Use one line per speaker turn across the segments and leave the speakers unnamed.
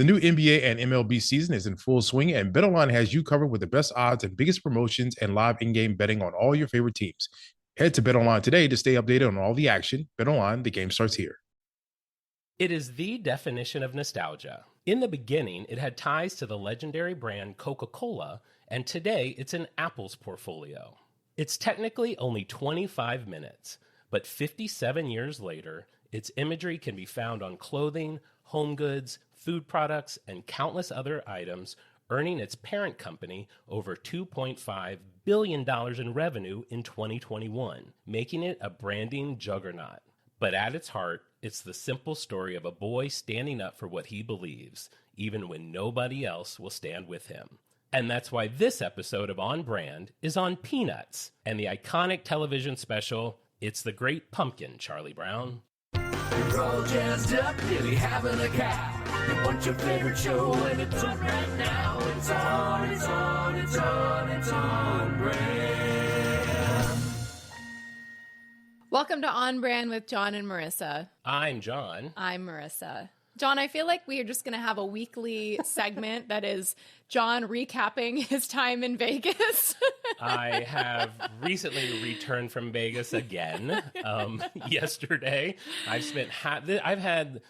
The new NBA and MLB season is in full swing, and BetOnline has you covered with the best odds and biggest promotions and live in-game betting on all your favorite teams. Head to BetOnline today to stay updated on all the action. BetOnline, the game starts here.
It is the definition of nostalgia. In the beginning, it had ties to the legendary brand Coca-Cola, and today it's in Apple's portfolio. It's technically only 25 minutes, but 57 years later, its imagery can be found on clothing, home goods, food products, and countless other items, earning its parent company over $2.5 billion in revenue in 2021, making it a branding juggernaut. But at its heart, it's the simple story of a boy standing up for what he believes, even when nobody else will stand with him. And that's why this episode of On Brand is on Peanuts and the iconic television special, It's the Great Pumpkin, Charlie Brown.
You're all jazzed up, nearly having a cow. You want your favorite show and it's on right now. It's on Brand.
Welcome to On Brand with Jon and Marisa.
I'm Jon.
I'm Marisa. Jon, I feel like we are just going to have a weekly segment that is Jon recapping his time in Vegas.
I have recently returned from Vegas again. Yesterday, I've had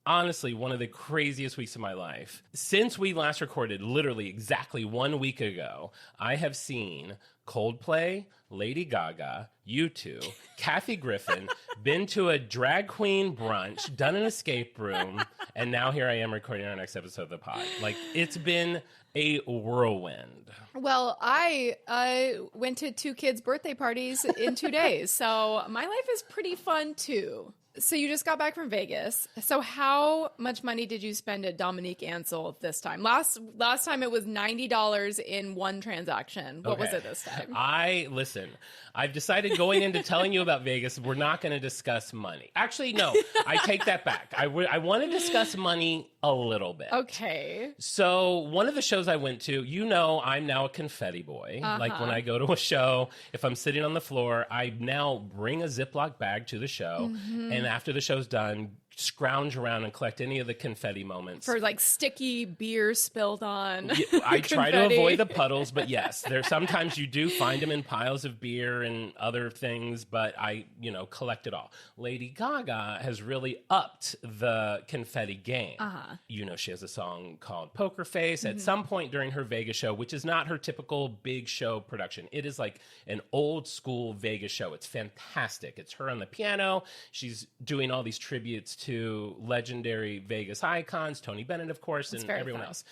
honestly one of the craziest weeks of my life. Since we last recorded, literally exactly 1 week ago, I have seen Coldplay, Lady Gaga, U2, Kathy Griffin, been to a drag queen brunch, done an escape room, and now here I am recording our next episode of the pod. Like, it's been a whirlwind.
Well, I went to 2 kids' birthday parties in 2 days, so my life is pretty fun too. So you just got back from Vegas. So how much money did you spend at Dominique Ansel this time? Last time it was $90 in one transaction. What was it this time?
I've decided going into telling you about Vegas, we're not going to discuss money. Actually, no, I take that back. I want to discuss money a little bit.
Okay.
So one of the shows I went to, I'm now a confetti boy. Like when I go to a show, if I'm sitting on the floor, I now bring a Ziploc bag to the show. And after the show's done, scrounge around and collect any of the confetti moments.
For like sticky beer spilled on.
I try to avoid the puddles, but yes, sometimes you do find them in piles of beer and other things, but I, collect it all. Lady Gaga has really upped the confetti game. She has a song called Poker Face at some point during her Vegas show, which is not her typical big show production. It is like an old school Vegas show. It's fantastic. It's her on the piano. She's doing all these tributes to legendary Vegas icons, Tony Bennett, of course, and everyone else.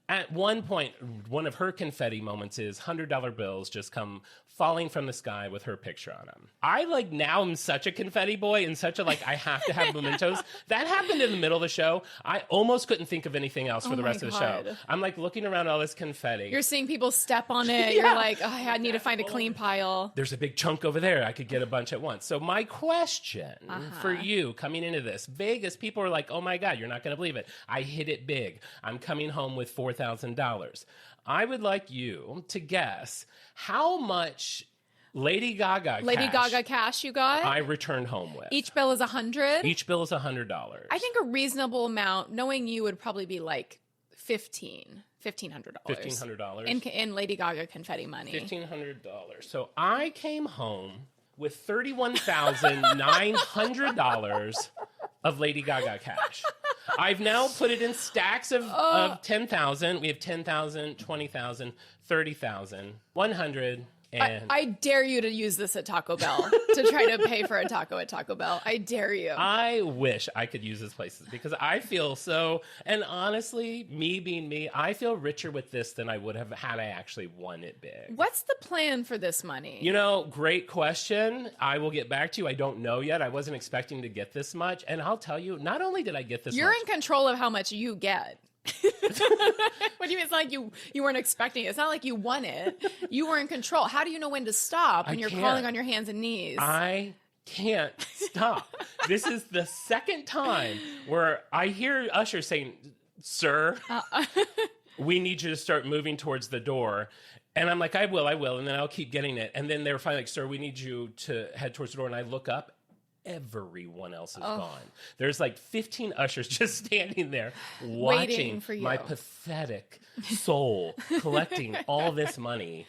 At one point, one of her confetti moments is $100 bills just come falling from the sky with her picture on them. Now I'm such a confetti boy and such a, I have to have mementos. That happened in the middle of the show. I almost couldn't think of anything else for the rest of the show. I'm looking around all this confetti.
You're seeing people step on it. You're like, I need to find a clean pile.
There's a big chunk over there. I could get a bunch at once. So my question for you coming into this, Vegas, people are like, oh my God, you're not going to believe it. I hit it big. I'm coming home with $4,000. I would like you to guess how much Lady Gaga
cash you got?
I returned home with.
Each bill is $100?
Each bill is $100.
I think a reasonable amount, knowing you, would probably be like $1,500.
$1,500?
In Lady Gaga confetti money.
$1,500. So I came home with $31,900 of Lady Gaga cash. I've now put it in stacks of 10,000. We have 10,000, 20,000, 30,000, 100, and...
I dare you to use this at Taco Bell to try to pay for a taco at Taco Bell. I dare you.
I wish I could use this places because I feel so... And honestly, me being me, I feel richer with this than I would have had I actually won it big.
What's the plan for this money?
Great question. I will get back to you. I don't know yet. I wasn't expecting to get this much. And I'll tell you, not only did I get this
You're
much...
in control of how much you get. What do you mean? It's not like you weren't expecting it. It's not like you won it. You were in control. How do you know when to stop when you're crawling on your hands and knees?
I can't stop. This is the second time where I hear Usher saying, sir, we need you to start moving towards the door. And I'm like, I will. And then I'll keep getting it. And then they're finally like, sir, we need you to head towards the door. And I look up everyone else is gone. There's like 15 ushers just standing there watching
for you.
my pathetic soul collecting all this money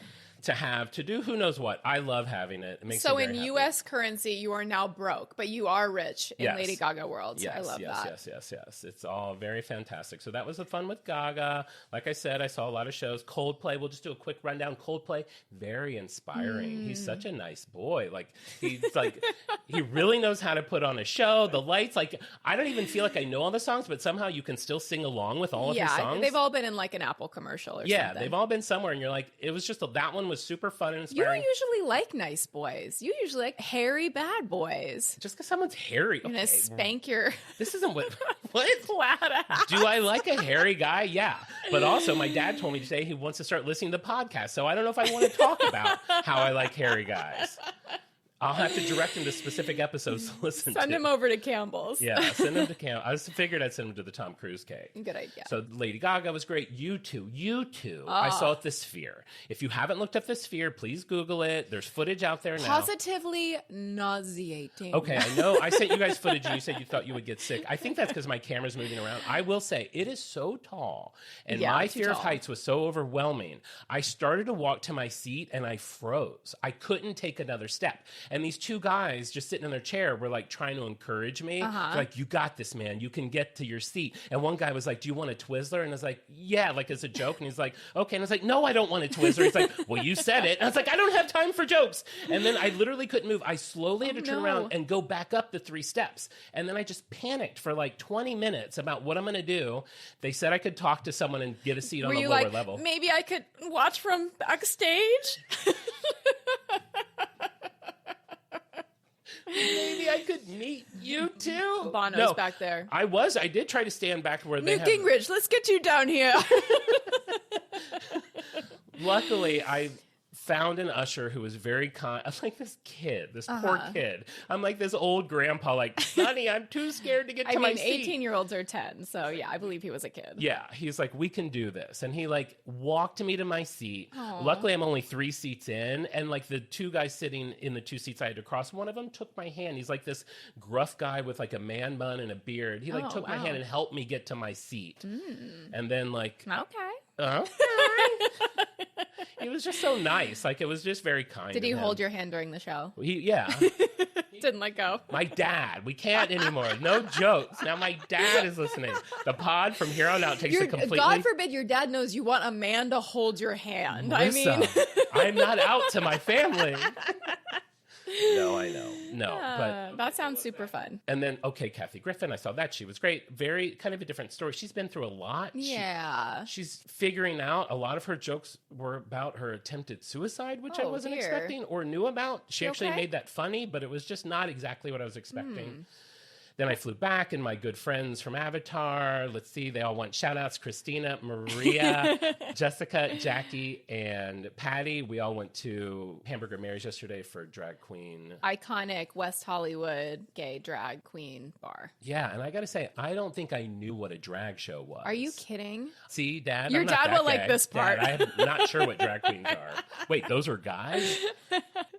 to do who knows what. I love having it. It makes
so
me very
in
happy.
U.S. currency, you are now broke, but you are rich in
Yes.
Lady Gaga world. So I love that.
Yes. It's all very fantastic. So that was the fun with Gaga. Like I said, I saw a lot of shows. Coldplay, we'll just do a quick rundown. Coldplay, very inspiring. He's such a nice boy. Like, he's like, he really knows how to put on a show. The lights, like, I don't even feel like I know all the songs, but somehow you can still sing along with all of his songs.
They've all been in like an Apple commercial or something.
Yeah, they've all been somewhere, and you're like, it was just, that one was super fun and
You
inspiring.
don't usually like nice boys. You usually like hairy bad boys.
Just because someone's hairy.
You're gonna spank your
This isn't what
flat ass.
Do I like a hairy guy? Yeah. But also, my dad told me today he wants to start listening to podcasts. So I don't know if I want to talk about how I like hairy guys. I'll have to direct him to specific episodes to listen to.
Send him over to Campbell's.
Yeah, send him to Cam. I figured I'd send him to the Tom Cruise cake.
Good idea.
So Lady Gaga was great. You too. I saw at the Sphere. If you haven't looked up the Sphere, please Google it. There's footage out there now.
Positively nauseating.
Okay, I know. I sent you guys footage and you said you thought you would get sick. I think that's because my camera's moving around. I will say, it is so tall. And my
too
fear of
tall.
heights was so overwhelming. I started to walk to my seat and I froze. I couldn't take another step. And these two guys just sitting in their chair were like trying to encourage me. Like, you got this, man. You can get to your seat. And one guy was like, do you want a Twizzler? And I was like, yeah, like as a joke. And he's like, okay. And I was like, no, I don't want a Twizzler. He's like, well, you said it. And I was like, I don't have time for jokes. And then I literally couldn't move. I slowly had to turn around and go back up the 3 steps. And then I just panicked for like 20 minutes about what I'm going to do. They said I could talk to someone and get a seat on
Were
the
you
lower
like,
level.
maybe I could watch from backstage?
Maybe I could meet you too.
Bono's back there.
I did try to stand back where they
Newt
have.
Gingrich, let's get you down here.
Luckily, I found an usher who was very kind. I'm like this kid, this poor kid. I'm like this old grandpa, like, Sonny, I'm too scared to get to my seat.
18-year-olds are 10, so yeah, I believe he was a kid.
Yeah, he's like, we can do this. And he like walked me to my seat. Luckily, I'm only 3 seats in. And like the 2 guys sitting in the 2 seats I had to cross, one of them took my hand. He's like this gruff guy with like a man bun and a beard. He like took my hand and helped me get to my seat. And then like,
Okay.
He was just so nice. Like, it was just very kind.
Did he
of him.
hold your hand during the show?
Yeah.
Didn't let go.
My dad. We can't anymore. No jokes. Now my dad is listening. The pod from here on out takes a completely...
God forbid your dad knows you want a man to hold your hand.
Marisa, I'm not out to my family. No, I know. No, but...
That sounds super fun.
And then, okay, Kathy Griffin, I saw that. She was great. Very kind of a different story. She's been through a lot.
Yeah.
She's figuring out. A lot of her jokes were about her attempted suicide, which I wasn't expecting or knew about. She actually made that funny, but it was just not exactly what I was expecting. Then I flew back, and my good friends from Avatar, let's see, they all want shout-outs. Christina, Maria, Jessica, Jackie, and Patty. We all went to Hamburger Mary's yesterday for drag queen.
Iconic West Hollywood gay drag queen bar.
Yeah, and I got to say, I don't think I knew what a drag show was.
Are you kidding?
See, Dad?
Your
I'm not
dad
that
will like
gay.
this part.
Dad, I'm not sure what drag queens are. Wait, those are guys?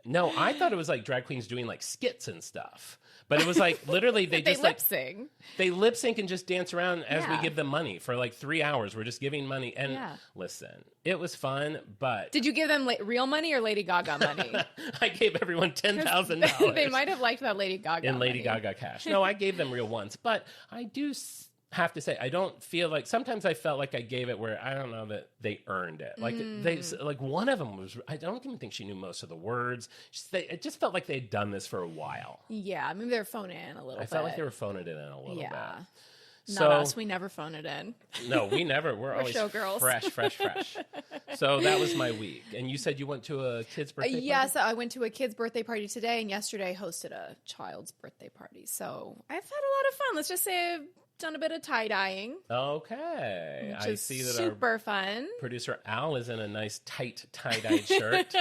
No, I thought it was like drag queens doing like skits and stuff. But it was like, literally, they just
lip sync.
They lip sync and just dance around as we
Yeah.
give them money for like 3 hours. We're just giving money. And listen, it was fun, but...
Did you give them real money or Lady Gaga money?
I gave everyone $10,000.
They might have liked that Lady Gaga
in Lady
money.
Gaga cash. No, I gave them real ones. But I do have to say, I don't feel like... Sometimes I felt like I gave it where I don't know that they earned it. Like, like one of them was... I don't even think she knew most of the words. It just felt like they'd done this for a while.
Yeah, maybe they're phoning it in a little bit.
I felt like they were phoning it in a little bit.
Not us. We never phone it in.
No, we never. We're always
showgirls.
fresh. So that was my week. And you said you went to a kid's birthday party?
Yes, I went to a kid's birthday party today, and yesterday hosted a child's birthday party. So I've had a lot of fun. Let's just say done a bit of tie-dyeing.
Okay.
Which
I
is
see that
super fun.
Producer Al is in a nice tight tie-dyed shirt.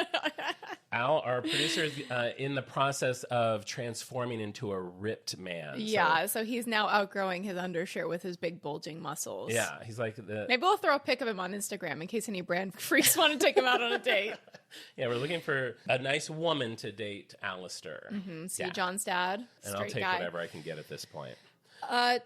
Al, our producer, is in the process of transforming into a ripped man.
Yeah, so he's now outgrowing his undershirt with his big bulging muscles.
Yeah, he's like the...
Maybe we'll throw a pic of him on Instagram in case any brand freaks want to take him out on a date.
Yeah, we're looking for a nice woman to date Alistair.
See John's dad,
And I'll take
guy.
whatever I can get at this point.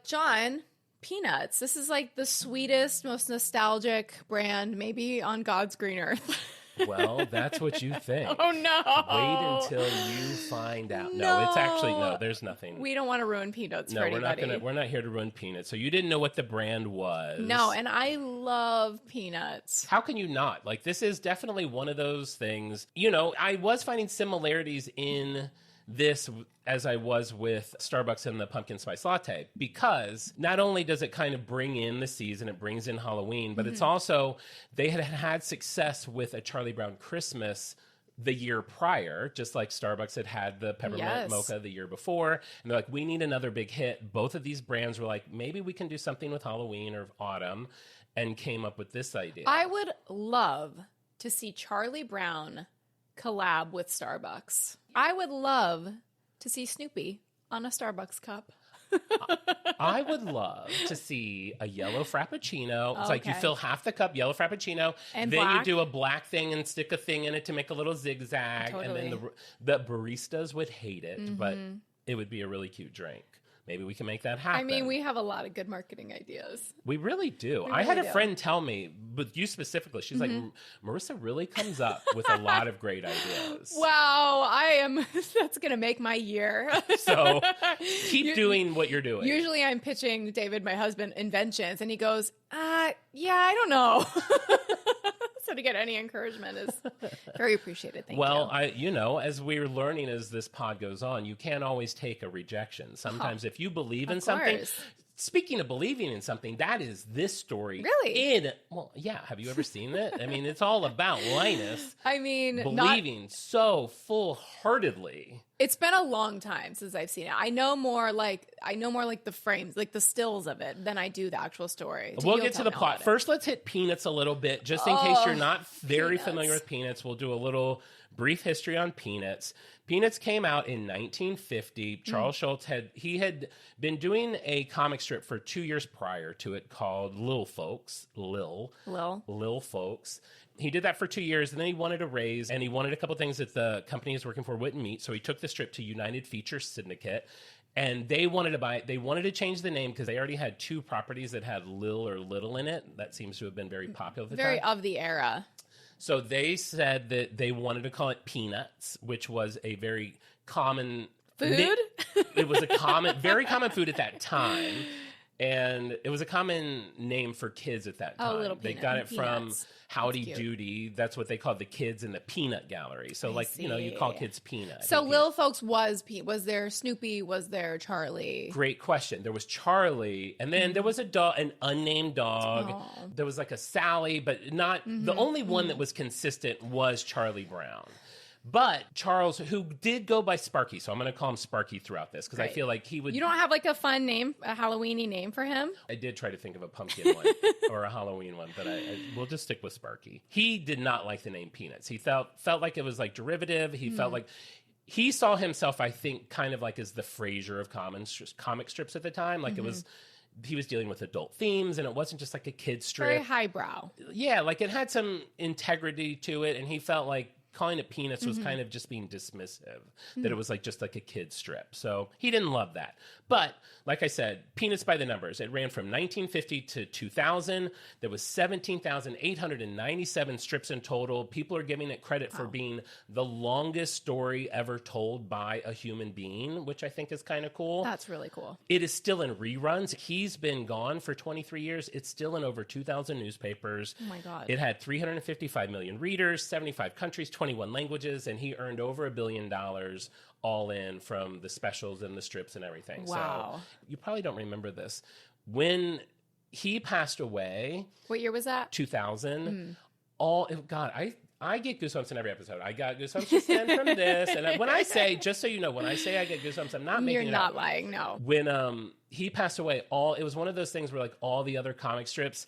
John, Peanuts. This is like the sweetest, most nostalgic brand maybe on God's green earth.
Well, that's what you think.
Oh, no.
Wait until you find out. No, it's actually, no, there's nothing.
We don't want to ruin Peanuts for anybody.
We're not here to ruin Peanuts. So you didn't know what the brand was.
No, and I love Peanuts.
How can you not? Like, this is definitely one of those things. You know, I was finding similarities in this as I was with Starbucks and the pumpkin spice latte, because not only does it kind of bring in the season, it brings in Halloween, but it's also, they had success with a Charlie Brown Christmas the year prior, just like Starbucks had the peppermint mocha the year before. And they're like, we need another big hit. Both of these brands were like, maybe we can do something with Halloween or autumn, and came up with this idea.
I would love to see Charlie Brown collab with Starbucks. I would love to see Snoopy on a Starbucks cup.
I would love to see a yellow Frappuccino. It's like you fill half the cup yellow Frappuccino,
and
then
black.
you do a black thing and stick a thing in it to make a little zigzag.
Totally.
And then the baristas would hate it, but it would be a really cute drink. Maybe we can make that happen.
I mean, we have a lot of good marketing ideas.
We really do.
We
I had a
really do.
friend tell me, but you specifically, she's like, Marissa really comes up with a lot of great ideas.
Wow, that's going to make my year.
So keep doing what you're doing.
Usually I'm pitching David, my husband, inventions, and he goes, yeah, I don't know. So to get any encouragement is very appreciated. Thank you.
Well, as we're learning as this pod goes on, you can't always take a rejection. Sometimes if you believe in something, speaking of believing in something, that is this story.
Really?
Well, yeah. Have you ever seen it? I mean, it's all about Linus.
I mean,
believing so full-heartedly.
It's been a long time since I've seen it. I know more like the frames, like the stills of it, than I do the actual story.
We'll get to the plot. First, let's hit Peanuts a little bit, just in case you're not very familiar with Peanuts. We'll do a little brief history on Peanuts. Peanuts came out in 1950. Charles Schulz had been doing a comic strip for 2 years prior to it called Lil Folks. Lil Folks. He did that for 2 years, and then he wanted a raise, and he wanted a couple things that the company he was working for wouldn't meet, so he took the strip to United Feature Syndicate, and they wanted to change the name because they already had two properties that had Lil or Little in it. That seems to have been very popular at the time.
Very of the era.
So they said that they wanted to call it Peanuts, which was a very common
food.
It was a very common food at that time. And it was a common name for kids at that time.
Little
they
peanut,
got it
peanuts.
from Howdy Doody. That's what they called the kids in the peanut gallery. So, you call kids peanut.
So, Lil Folks was there Snoopy? Was there Charlie?
Great question. There was Charlie, and then there was a dog, an unnamed dog. Oh. There was like a Sally, but not the only one that was consistent was Charlie Brown. But Charles, who did go by Sparky, so I'm going to call him Sparky throughout this because I feel like he would...
You don't have like a fun name, a Halloween-y name for him?
I did try to think of a pumpkin one or a Halloween one, but we'll just stick with Sparky. He did not like the name Peanuts. He felt like it was like derivative. He felt like... He saw himself, I think, kind of like as the Frasier of comic strips at the time. Like it was... He was dealing with adult themes, and it wasn't just like a kid's strip.
Very highbrow.
Yeah, like it had some integrity to it, and he felt like calling it Peanuts was kind of just being dismissive, that it was like just like a kid's strip. So he didn't love that. But like I said, Peanuts by the numbers. It ran from 1950 to 2000. There was 17,897 strips in total. People are giving it credit for being the longest story ever told by a human being, which I think is kind of cool.
That's really cool.
It is still in reruns. He's been gone for 23 years. It's still in over 2,000 newspapers.
Oh my God.
It had 355 million readers, 75 countries, 21 languages, and he earned over $1 billion all in from the specials and the strips and everything.
Wow.
So you probably don't remember this. When he passed away...
What year was that?
2000. I get goosebumps in every episode. I got goosebumps just then from this. And when I say, just so you know, when I say I get goosebumps, I'm not making it up.
You're not lying, no.
When he passed away, it was one of those things where like all the other comic strips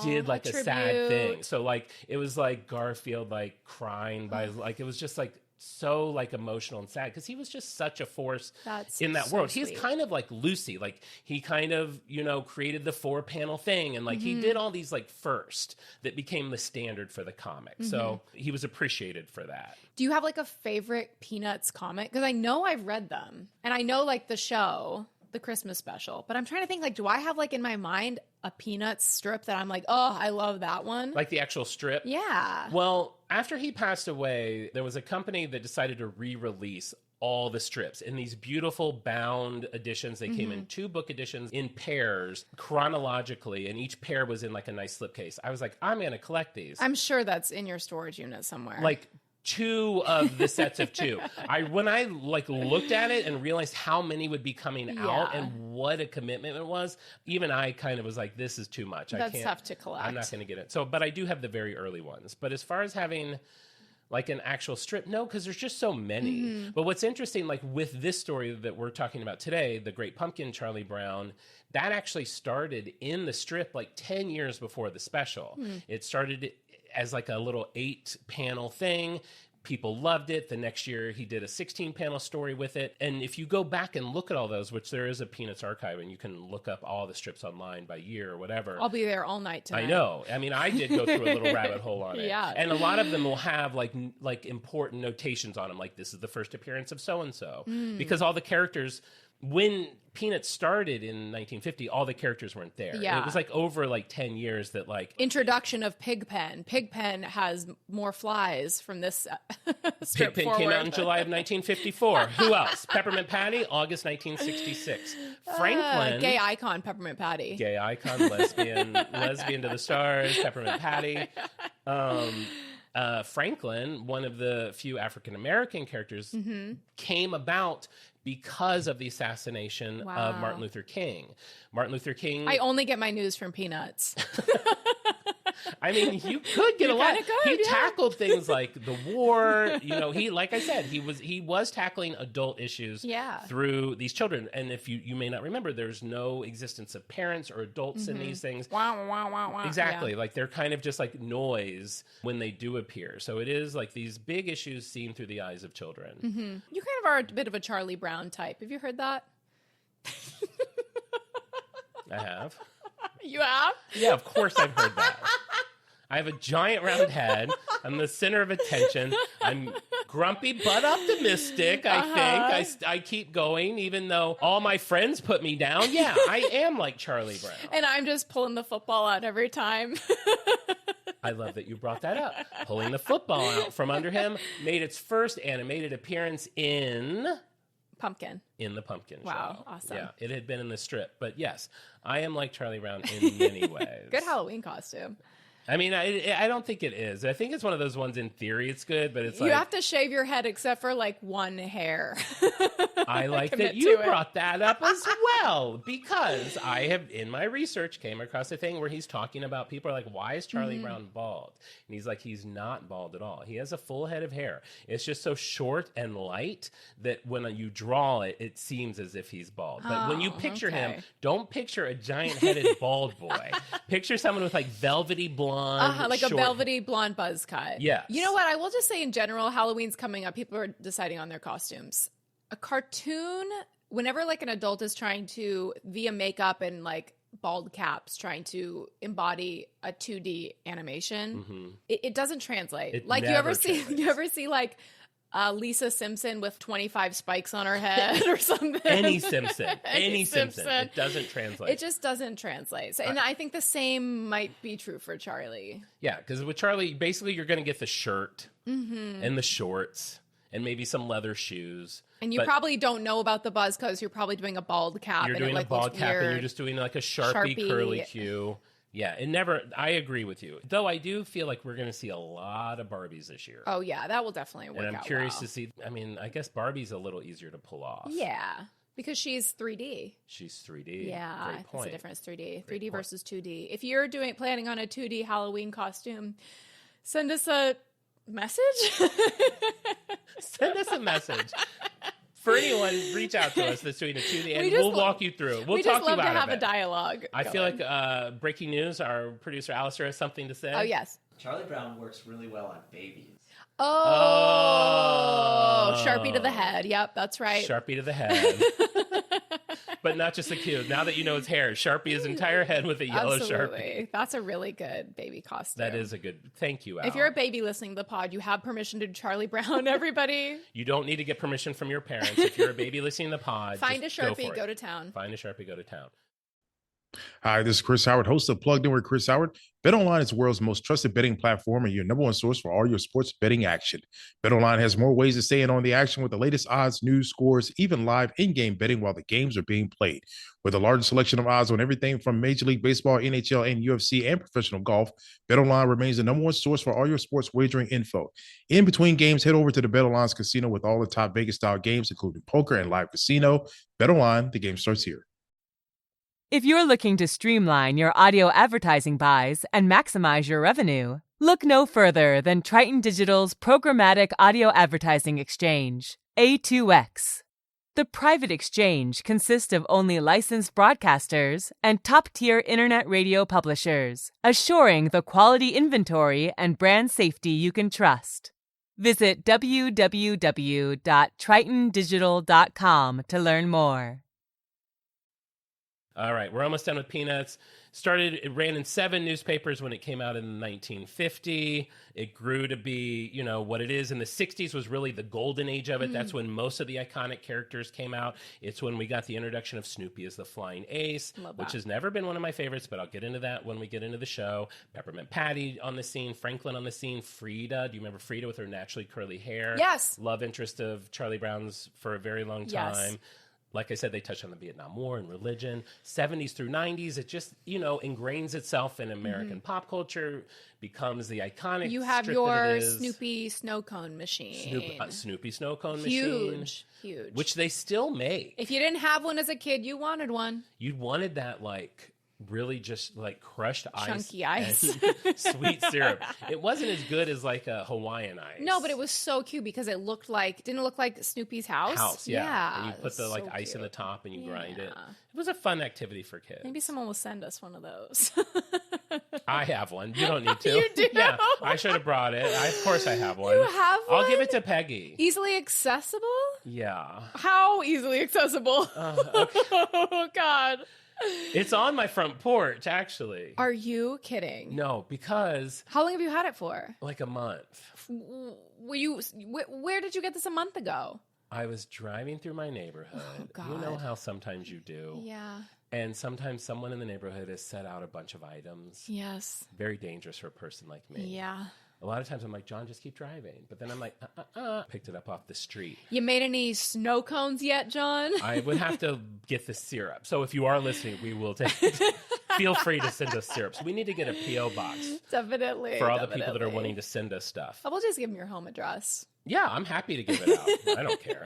did like a sad thing. So like it was like Garfield like crying by like it was just like so like emotional and sad because he was just such a force in that world. Sweet. He's kind of like Lucy, like he kind of, you know, created the 4-panel thing and like he did all these like first that became the standard for the comic. So he was appreciated for that.
Do you have like a favorite Peanuts comic? Because I know I've read them and I know like the show, the Christmas special, but I'm trying to think like, do I have like in my mind a Peanuts strip that I'm like, oh, I love that one?
Like the actual strip?
Yeah.
Well, after he passed away, there was a company that decided to re-release all the strips in these beautiful bound editions. They came in 2 book editions in pairs chronologically, and each pair was in like a nice slipcase. I was like, I'm going to collect these.
I'm sure that's in your storage unit somewhere.
Like 2 of the sets of 2. When I like looked at it and realized how many would be coming out and what a commitment it was, even I kind of was like, this is too much.
That's tough to collect.
I'm not going to get it. So, but I do have the very early ones. But as far as having like an actual strip, no, because there's just so many. But what's interesting, like with this story that we're talking about today, The Great Pumpkin, Charlie Brown, that actually started in the strip like 10 years before the special. It started as like a little 8-panel thing. People loved it. The next year, he did a 16-panel story with it. And if you go back and look at all those, which there is a Peanuts archive, and you can look up all the strips online by year or whatever.
I'll be there all night tonight.
I know. I mean, I did go through a little rabbit hole on it.
Yeah.
And a lot of them will have like important notations on them, like this is the first appearance of so-and-so. Because all the characters... When Peanuts started in 1950, all the characters weren't there.
Yeah.
It was like over like 10 years that like...
Introduction of Pigpen. Pigpen has more flies from this strip
Pigpen
forward.
came out in July of 1954. Who else? Peppermint Patty, August 1966. Franklin...
gay icon, Peppermint Patty.
Gay icon, lesbian to the stars, Peppermint Patty. Franklin, one of the few African-American characters, came about because of the assassination of Martin Luther King. Martin Luther King...
I only get my news from Peanuts.
I mean, you could get a lot. He tackled things like the war. You know, he, like I said, he was tackling adult issues through these children. And if you may not remember, there's no existence of parents or adults in these things. Exactly. Like they're kind of just like noise when they do appear. So it is like these big issues seen through the eyes of children.
You kind of are a bit of a Charlie Brown type. Have you heard that?
I have.
You have?
Yeah, of course I've heard that. I have a giant round head. I'm the center of attention. I'm grumpy but optimistic, I think. I keep going even though all my friends put me down. Yeah, I am like Charlie Brown.
And I'm just pulling the football out every time.
I love that you brought that up. Pulling the football out from under him made its first animated appearance in...
Pumpkin.
In the Pumpkin Show.
Wow, awesome.
Yeah, it had been in the strip. But yes, I am like Charlie Brown in many ways.
Good Halloween costume.
I mean, I don't think it is. I think it's one of those ones in theory it's good, but it's
you have to shave your head except for like one hair.
I like that you brought that up as well because I have, in my research, came across a thing where he's talking about people are like, why is Charlie Brown bald? And he's like, he's not bald at all. He has a full head of hair. It's just so short and light that when you draw it, it seems as if he's bald. But when you picture him, don't picture a giant-headed bald boy. Picture someone with like velvety blonde.
Like a velvety blonde buzz cut.
Yeah.
You know what? I will just say in general, Halloween's coming up. People are deciding on their costumes. A cartoon, whenever like an adult is trying to, via makeup and like bald caps, trying to embody a 2D animation, it doesn't translate.
It
like
never
you ever see like Lisa Simpson with 25 spikes on her head or something.
Any Simpson. It doesn't translate.
It just doesn't translate. So, and I think the same might be true for Charlie.
Yeah, because with Charlie, basically you're going to get the shirt and the shorts and maybe some leather shoes.
And you probably don't know about the buzz because you're probably doing a bald cap.
You're doing a bald cap and you're just doing like a Sharpie curly Q. Yeah, I agree with you. Though I do feel like we're going to see a lot of Barbies this year.
Oh, yeah, that will definitely work out.
And I'm curious to see, I mean, I guess Barbie's a little easier to pull off.
Yeah, because she's 3D.
She's 3D.
Yeah,
Great point.
It's a difference, 3D. 3D versus 2D. If you're planning on a 2D Halloween costume, send us a Message?
Send us a message. For anyone, reach out to us this week at Tuesday, and we'll walk you through it. We'll talk you out of it.
We just love to have a dialogue.
I feel like breaking news, our producer Alistair has something to say.
Oh, yes.
Charlie Brown works really well on babies.
Oh, Sharpie to the head. Yep, that's right.
Sharpie to the head. But not just the cube. Now that you know his hair, Sharpie his entire head with a yellow Sharpie.
That's a really good baby costume.
That is a good. Thank you, Al.
If you're a baby listening to the pod, you have permission to do Charlie Brown, everybody.
You don't need to get permission from your parents. If you're a baby listening to the pod,
find a Sharpie,
go
to town.
Find a Sharpie, go to town.
Hi, this is Chris Howard, host of Plugged In with Chris Howard. BetOnline is the world's most trusted betting platform and your number one source for all your sports betting action. BetOnline has more ways to stay in on the action with the latest odds, news, scores, even live in-game betting while the games are being played. With a large selection of odds on everything from Major League Baseball, NHL, and UFC, and professional golf, BetOnline remains the number one source for all your sports wagering info. In between games, head over to the BetOnline's casino with all the top Vegas-style games, including poker and live casino. BetOnline, the game starts here.
If you're looking to streamline your audio advertising buys and maximize your revenue, look no further than Triton Digital's programmatic audio advertising exchange, A2X. The private exchange consists of only licensed broadcasters and top-tier internet radio publishers, assuring the quality inventory and brand safety you can trust. Visit www.tritondigital.com to learn more.
All right, we're almost done with Peanuts. It ran in 7 newspapers when it came out in 1950. It grew to be, what it is in the 60s was really the golden age of it. That's when most of the iconic characters came out. It's when we got the introduction of Snoopy as the flying ace, which has never been one of my favorites, but I'll get into that when we get into the show. Peppermint Patty on the scene, Franklin on the scene, Frida. Do you remember Frida with her naturally curly hair?
Yes.
Love interest of Charlie Brown's for a very long time.
Yes.
Like I said, they touched on the Vietnam War and religion. 70s through 90s, it just, ingrains itself in American pop culture, becomes the iconic
You have
strip
your
that it is.
Snoopy snow cone machine.
Snoopy snow cone machine.
Huge.
Which they still make.
If you didn't have one as a kid, you wanted one.
You wanted that, really just crushed ice.
Chunky ice.
And sweet syrup. It wasn't as good as a Hawaiian ice.
No, but it was so cute because didn't it look like Snoopy's house?
Yeah. And you put the
so
ice in
cute.
the top and you grind it. It was a fun activity for kids.
Maybe someone will send us one of those.
I have one. You don't need to.
You do?
Yeah, I should have brought it. Of course I have one.
You have one?
I'll give it to Peggy.
Easily accessible?
Yeah.
How easily accessible?
Okay.
Oh, God.
It's on my front porch, actually.
Are you kidding?
No, because...
How long have you had it for?
A month.
Where did you get this a month ago?
I was driving through my neighborhood.
Oh, God.
You know how sometimes you do.
Yeah.
And sometimes someone in the neighborhood has set out a bunch of items.
Yes.
Very dangerous for a person like me.
Yeah.
A lot of times I'm like, John, just keep driving. But then I'm like, Picked it up off the street.
You made any snow cones yet, John?
I would have to get the syrup. So if you are listening, we will take feel free to send us syrup. So we need to get a P.O. box.
Definitely.
For all the people that are wanting to send us stuff.
We'll just give them your home address.
Yeah, I'm happy to give it out. I don't care.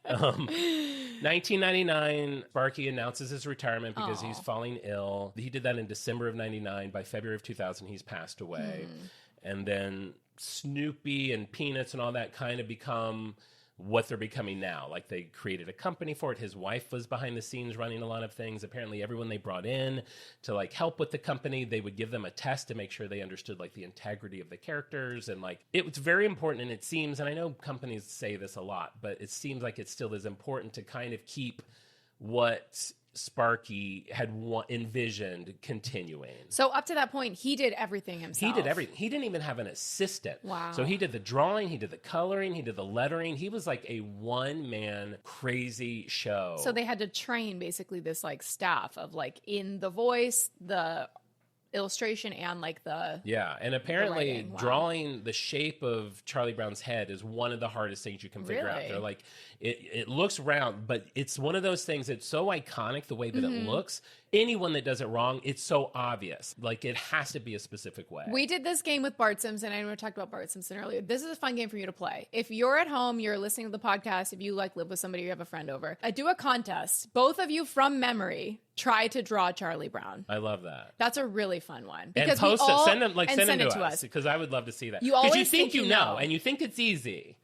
1999, Sparky announces his retirement because he's falling ill. He did that in December of 99. By February of 2000, he's passed away. And then Snoopy and Peanuts and all that kind of become what they're becoming now. They created a company for it. His wife was behind the scenes running a lot of things. Apparently everyone they brought in to help with the company, they would give them a test to make sure they understood the integrity of the characters. And it was very important. And it seems, and I know companies say this a lot, but it seems like it still is important to kind of keep what Sparky had envisioned continuing.
So up to that point, he did everything himself.
He did everything. He didn't even have an assistant.
Wow.
So he did the drawing, he did the coloring, he did the lettering. He was a one-man crazy show.
So they had to train basically this staff of in the voice, the illustration, and the
and apparently
writing. Wow.
drawing the shape of Charlie Brown's head is one of the hardest things you can figure out.
Really?
They're it looks round, but it's one of those things. It's so iconic the way that it looks. anyone that does it wrong, it's so obvious. Like, it has to be a specific way.
We did this game with Bart Simpson. I know we talked about Bart Simpson earlier. This is a fun game for you to play. If you're at home, you're listening to the podcast, if you like live with somebody, you have a friend over, do a contest. Both of you from memory try to draw Charlie Brown.
I love that.
That's a really fun one.
Because and post it, send them to us because I would love to see that. Because you think you know, and you think it's easy.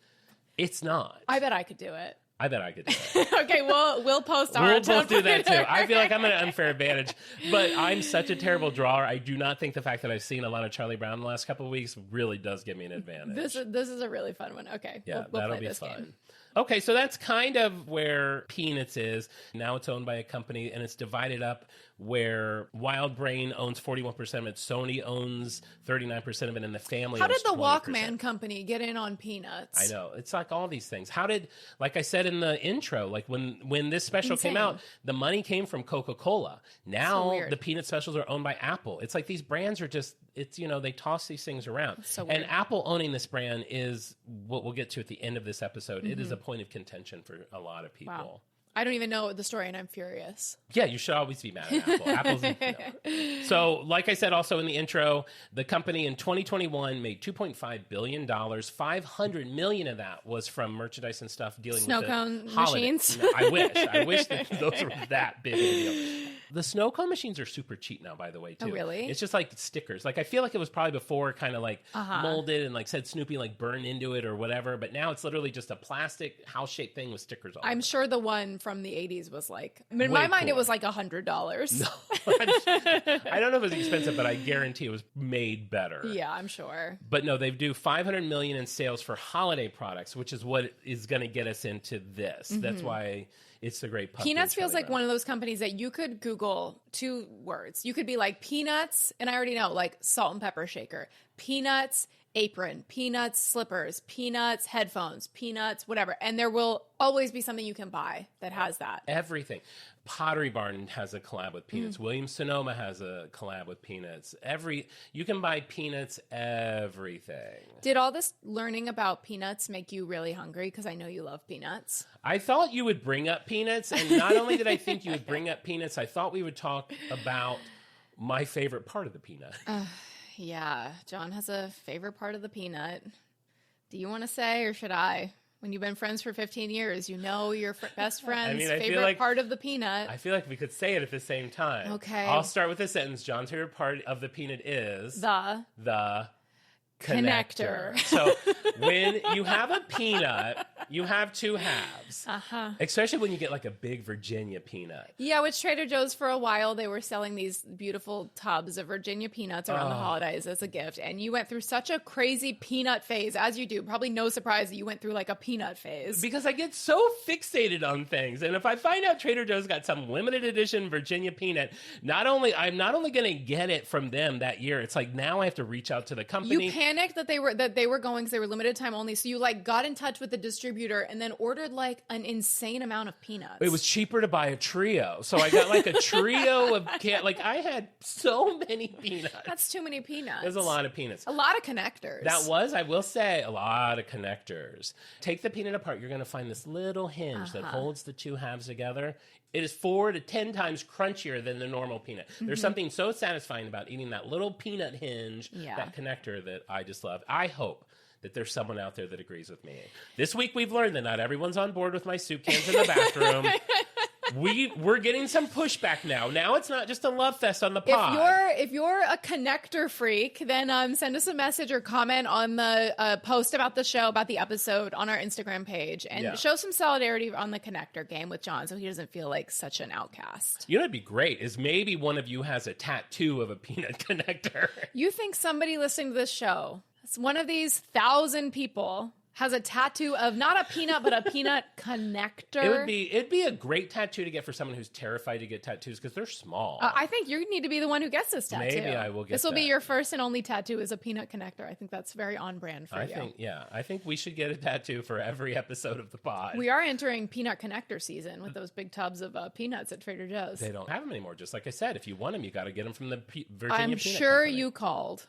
It's not.
I bet I could do it.
I bet I could do it.
Okay, we'll post our.
We'll both do that too. I feel like I'm at an unfair advantage, but I'm such a terrible drawer. I do not think the fact that I've seen a lot of Charlie Brown in the last couple of weeks really does give me an advantage.
This is a really fun one. Okay,
yeah,
we'll
that'll
play
be
this
fun.
Game.
Okay, so that's kind of where Peanuts is. Now it's owned by a company, and it's divided up where Wild Brain owns 41% of it, Sony owns 39% of it, and the family
How
owns
did the
20%.
Walkman company get in on Peanuts?
I know. It's like all these things. How did, like I said in the intro, like when this special came out, the money came from Coca-Cola. Now the Peanut specials are owned by Apple. It's like these brands are just, it's, they toss these things around.
So weird.
And Apple owning this brand is what we'll get to at the end of this episode. It is a point of contention for a lot of people.
Wow. I don't even know the story, and I'm furious.
Yeah, you should always be mad at Apple. Apple's So, like I said also in the intro, the company in 2021 made $2.5 billion. $500 million of that was from merchandise and stuff dealing
snow
with the
cone
holiday.
machines.
No, I wish that those were that big of a deal. The snow cone machines are super cheap now, by the way, too.
Oh, really?
It's just like stickers. Like, I feel like it was probably before kind of like molded and like said Snoopy like burned into it or whatever, but now it's literally just a plastic house-shaped thing with stickers on it.
I'm sure the one from the 80s was like, in my mind, it was like $100.
No, I don't know if it was expensive, but I guarantee it was made better.
Yeah, I'm sure.
But no, they do $500 million in sales for holiday products, which is what is going to get us into this. That's why it's the great pumpkin.
Peanuts feels
Charlie
like
Brown.
one of those companies that you could Google 2 words. You could be like Peanuts, and I already know, like salt and pepper shaker, Peanuts apron, Peanuts slippers, Peanuts headphones, Peanuts whatever, and there will always be something you can buy that has that.
Everything. Pottery Barn has a collab with Peanuts. Williams-Sonoma has a collab with Peanuts. You can buy Peanuts everything.
Did all this learning about peanuts make you really hungry? Because I know you love peanuts.
I thought you would bring up Peanuts, and not only did I think you would bring up Peanuts, I thought we would talk about my favorite part of the peanut.
Yeah, John has a favorite part of the peanut. Do you want to say, or should I? When you've been friends for 15 years, you know your best friend's favorite part of the peanut.
I feel like we could say it at the same time.
Okay.
I'll start with a sentence. John's favorite part of the peanut is
the
connector. So when you have a peanut, you have 2 halves. Especially when you get like a big Virginia peanut.
Yeah, which Trader Joe's for a while, they were selling these beautiful tubs of Virginia peanuts around the holidays as a gift. And you went through such a crazy peanut phase, as you do. Probably no surprise that you went through like a peanut phase.
Because I get so fixated on things. And if I find out Trader Joe's got some limited edition Virginia peanut, I'm not only going to get it from them that year, it's like now I have to reach out to the company.
You panicked that they were going because they were limited time only. So you like got in touch with the distributor and then ordered like an insane amount of peanuts.
It was cheaper to buy a trio. So I got like a trio of like I had so many peanuts.
That's too many peanuts.
There's a lot of peanuts.
A lot of connectors.
That was, I will say, a lot of connectors. Take the peanut apart. You're going to find this little hinge that holds the 2 halves together. It is 4 to 10 times crunchier than the normal peanut. There's something so satisfying about eating that little peanut hinge, that connector that I just love. I hope that there's someone out there that agrees with me. This week we've learned that not everyone's on board with my soup cans in the bathroom. We're getting some pushback now. Now it's not just a love fest on the pod.
If you're a connector freak, then send us a message or comment on the post about the show, about the episode on our Instagram page, and show some solidarity on the connector game with John so he doesn't feel like such an outcast.
You know what'd be great is maybe one of you has a tattoo of a peanut connector.
You think somebody listening to this show, it's one of these 1,000 people, has a tattoo of not a peanut, but a peanut connector.
It'd be a great tattoo to get for someone who's terrified to get tattoos because they're small.
I think you need to be the one who gets this tattoo.
Maybe I will get
this will be your first and only tattoo is a peanut connector. I think that's very on brand for you.
I think we should get a tattoo for every episode of the pod.
We are entering peanut connector season with those big tubs of peanuts at Trader Joe's.
They don't have them anymore. Just like I said, if you want them, you got to get them from the Virginia
I'm
Peanut
sure
Company.
you called.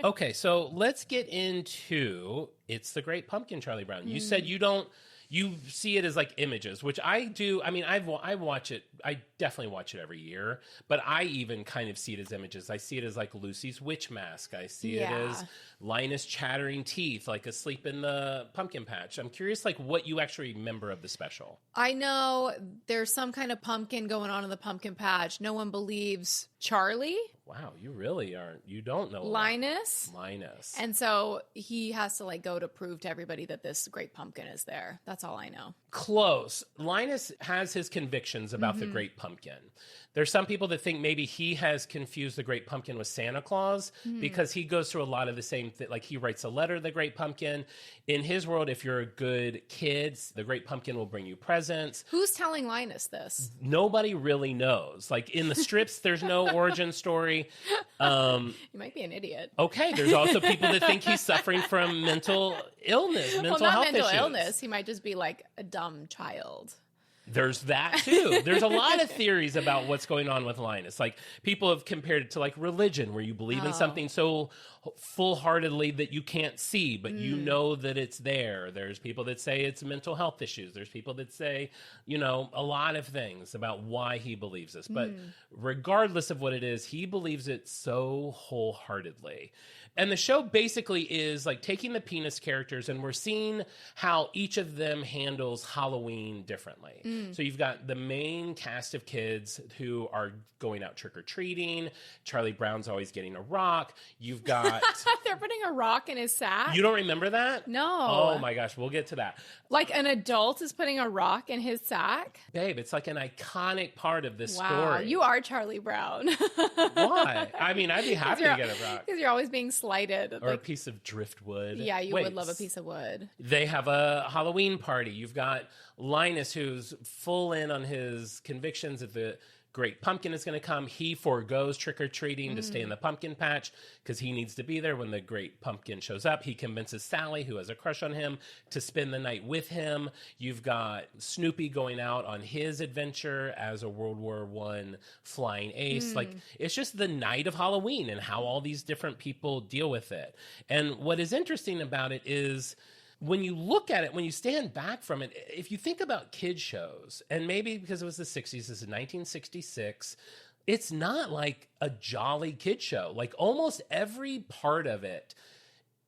Okay, so let's get into It's the Great Pumpkin, Charlie Brown. You said you don't you see it as like images, which I do. I mean, I watch it. I definitely watch it every year, but I even kind of see it as images. I see it as like Lucy's witch mask. I see it as Linus chattering teeth, like asleep in the pumpkin patch. I'm curious, like, what you actually remember of the special.
I know there's some kind of pumpkin going on in the pumpkin patch. No one believes Charlie.
Wow, you really aren't. You don't know
Linus.
Linus.
And so he has to like go to prove to everybody that this great pumpkin is there. That's all I know.
Close. Linus has his convictions about the Great Pumpkin. There's some people that think maybe he has confused the Great Pumpkin with Santa Claus because he goes through a lot of the same thing. Like he writes a letter to the Great Pumpkin. In his world, if you're a good kid, the Great Pumpkin will bring you presents.
Who's telling Linus this?
Nobody really knows. Like in the strips, there's no origin story.
You might be an idiot.
Okay, there's also people that think he's suffering from mental illness, mental health
mental
issues.
illness. He might just be like a dumb child.
There's that too. There's a lot of theories about what's going on with Linus. Like people have compared it to like religion, where you believe in something so full-heartedly that you can't see, but you know that it's there. There's people that say it's mental health issues. There's people that say, you know, a lot of things about why he believes this. But regardless of what it is, he believes it so wholeheartedly. And the show basically is like taking the penis characters, and we're seeing how each of them handles Halloween differently. So you've got the main cast of kids who are going out trick-or-treating. Charlie Brown's always getting a rock. You've got...
They're putting a rock in his sack?
You don't remember that?
No.
Oh my gosh, we'll get to that.
Like an adult is putting a rock in his sack?
Babe, it's like an iconic part of this
Wow,
story.
you are Charlie Brown.
Why? I mean, I'd be happy to get a rock.
Because you're always being slighted.
Or a piece of driftwood.
Yeah, you would love a piece of wood.
They have a Halloween party. You've got Linus, who's full in on his convictions that the Great Pumpkin is going to come. He forgoes trick-or-treating to stay in the pumpkin patch because he needs to be there when the Great Pumpkin shows up. He convinces Sally, who has a crush on him, to spend the night with him. You've got Snoopy going out on his adventure as a World War I flying ace. Like, it's just the night of Halloween and how all these different people deal with it. And what is interesting about it is, when you look at it, when you stand back from it, if you think about kid shows, and maybe because it was the 60s, this is 1966, it's not like a jolly kid show. Like almost every part of it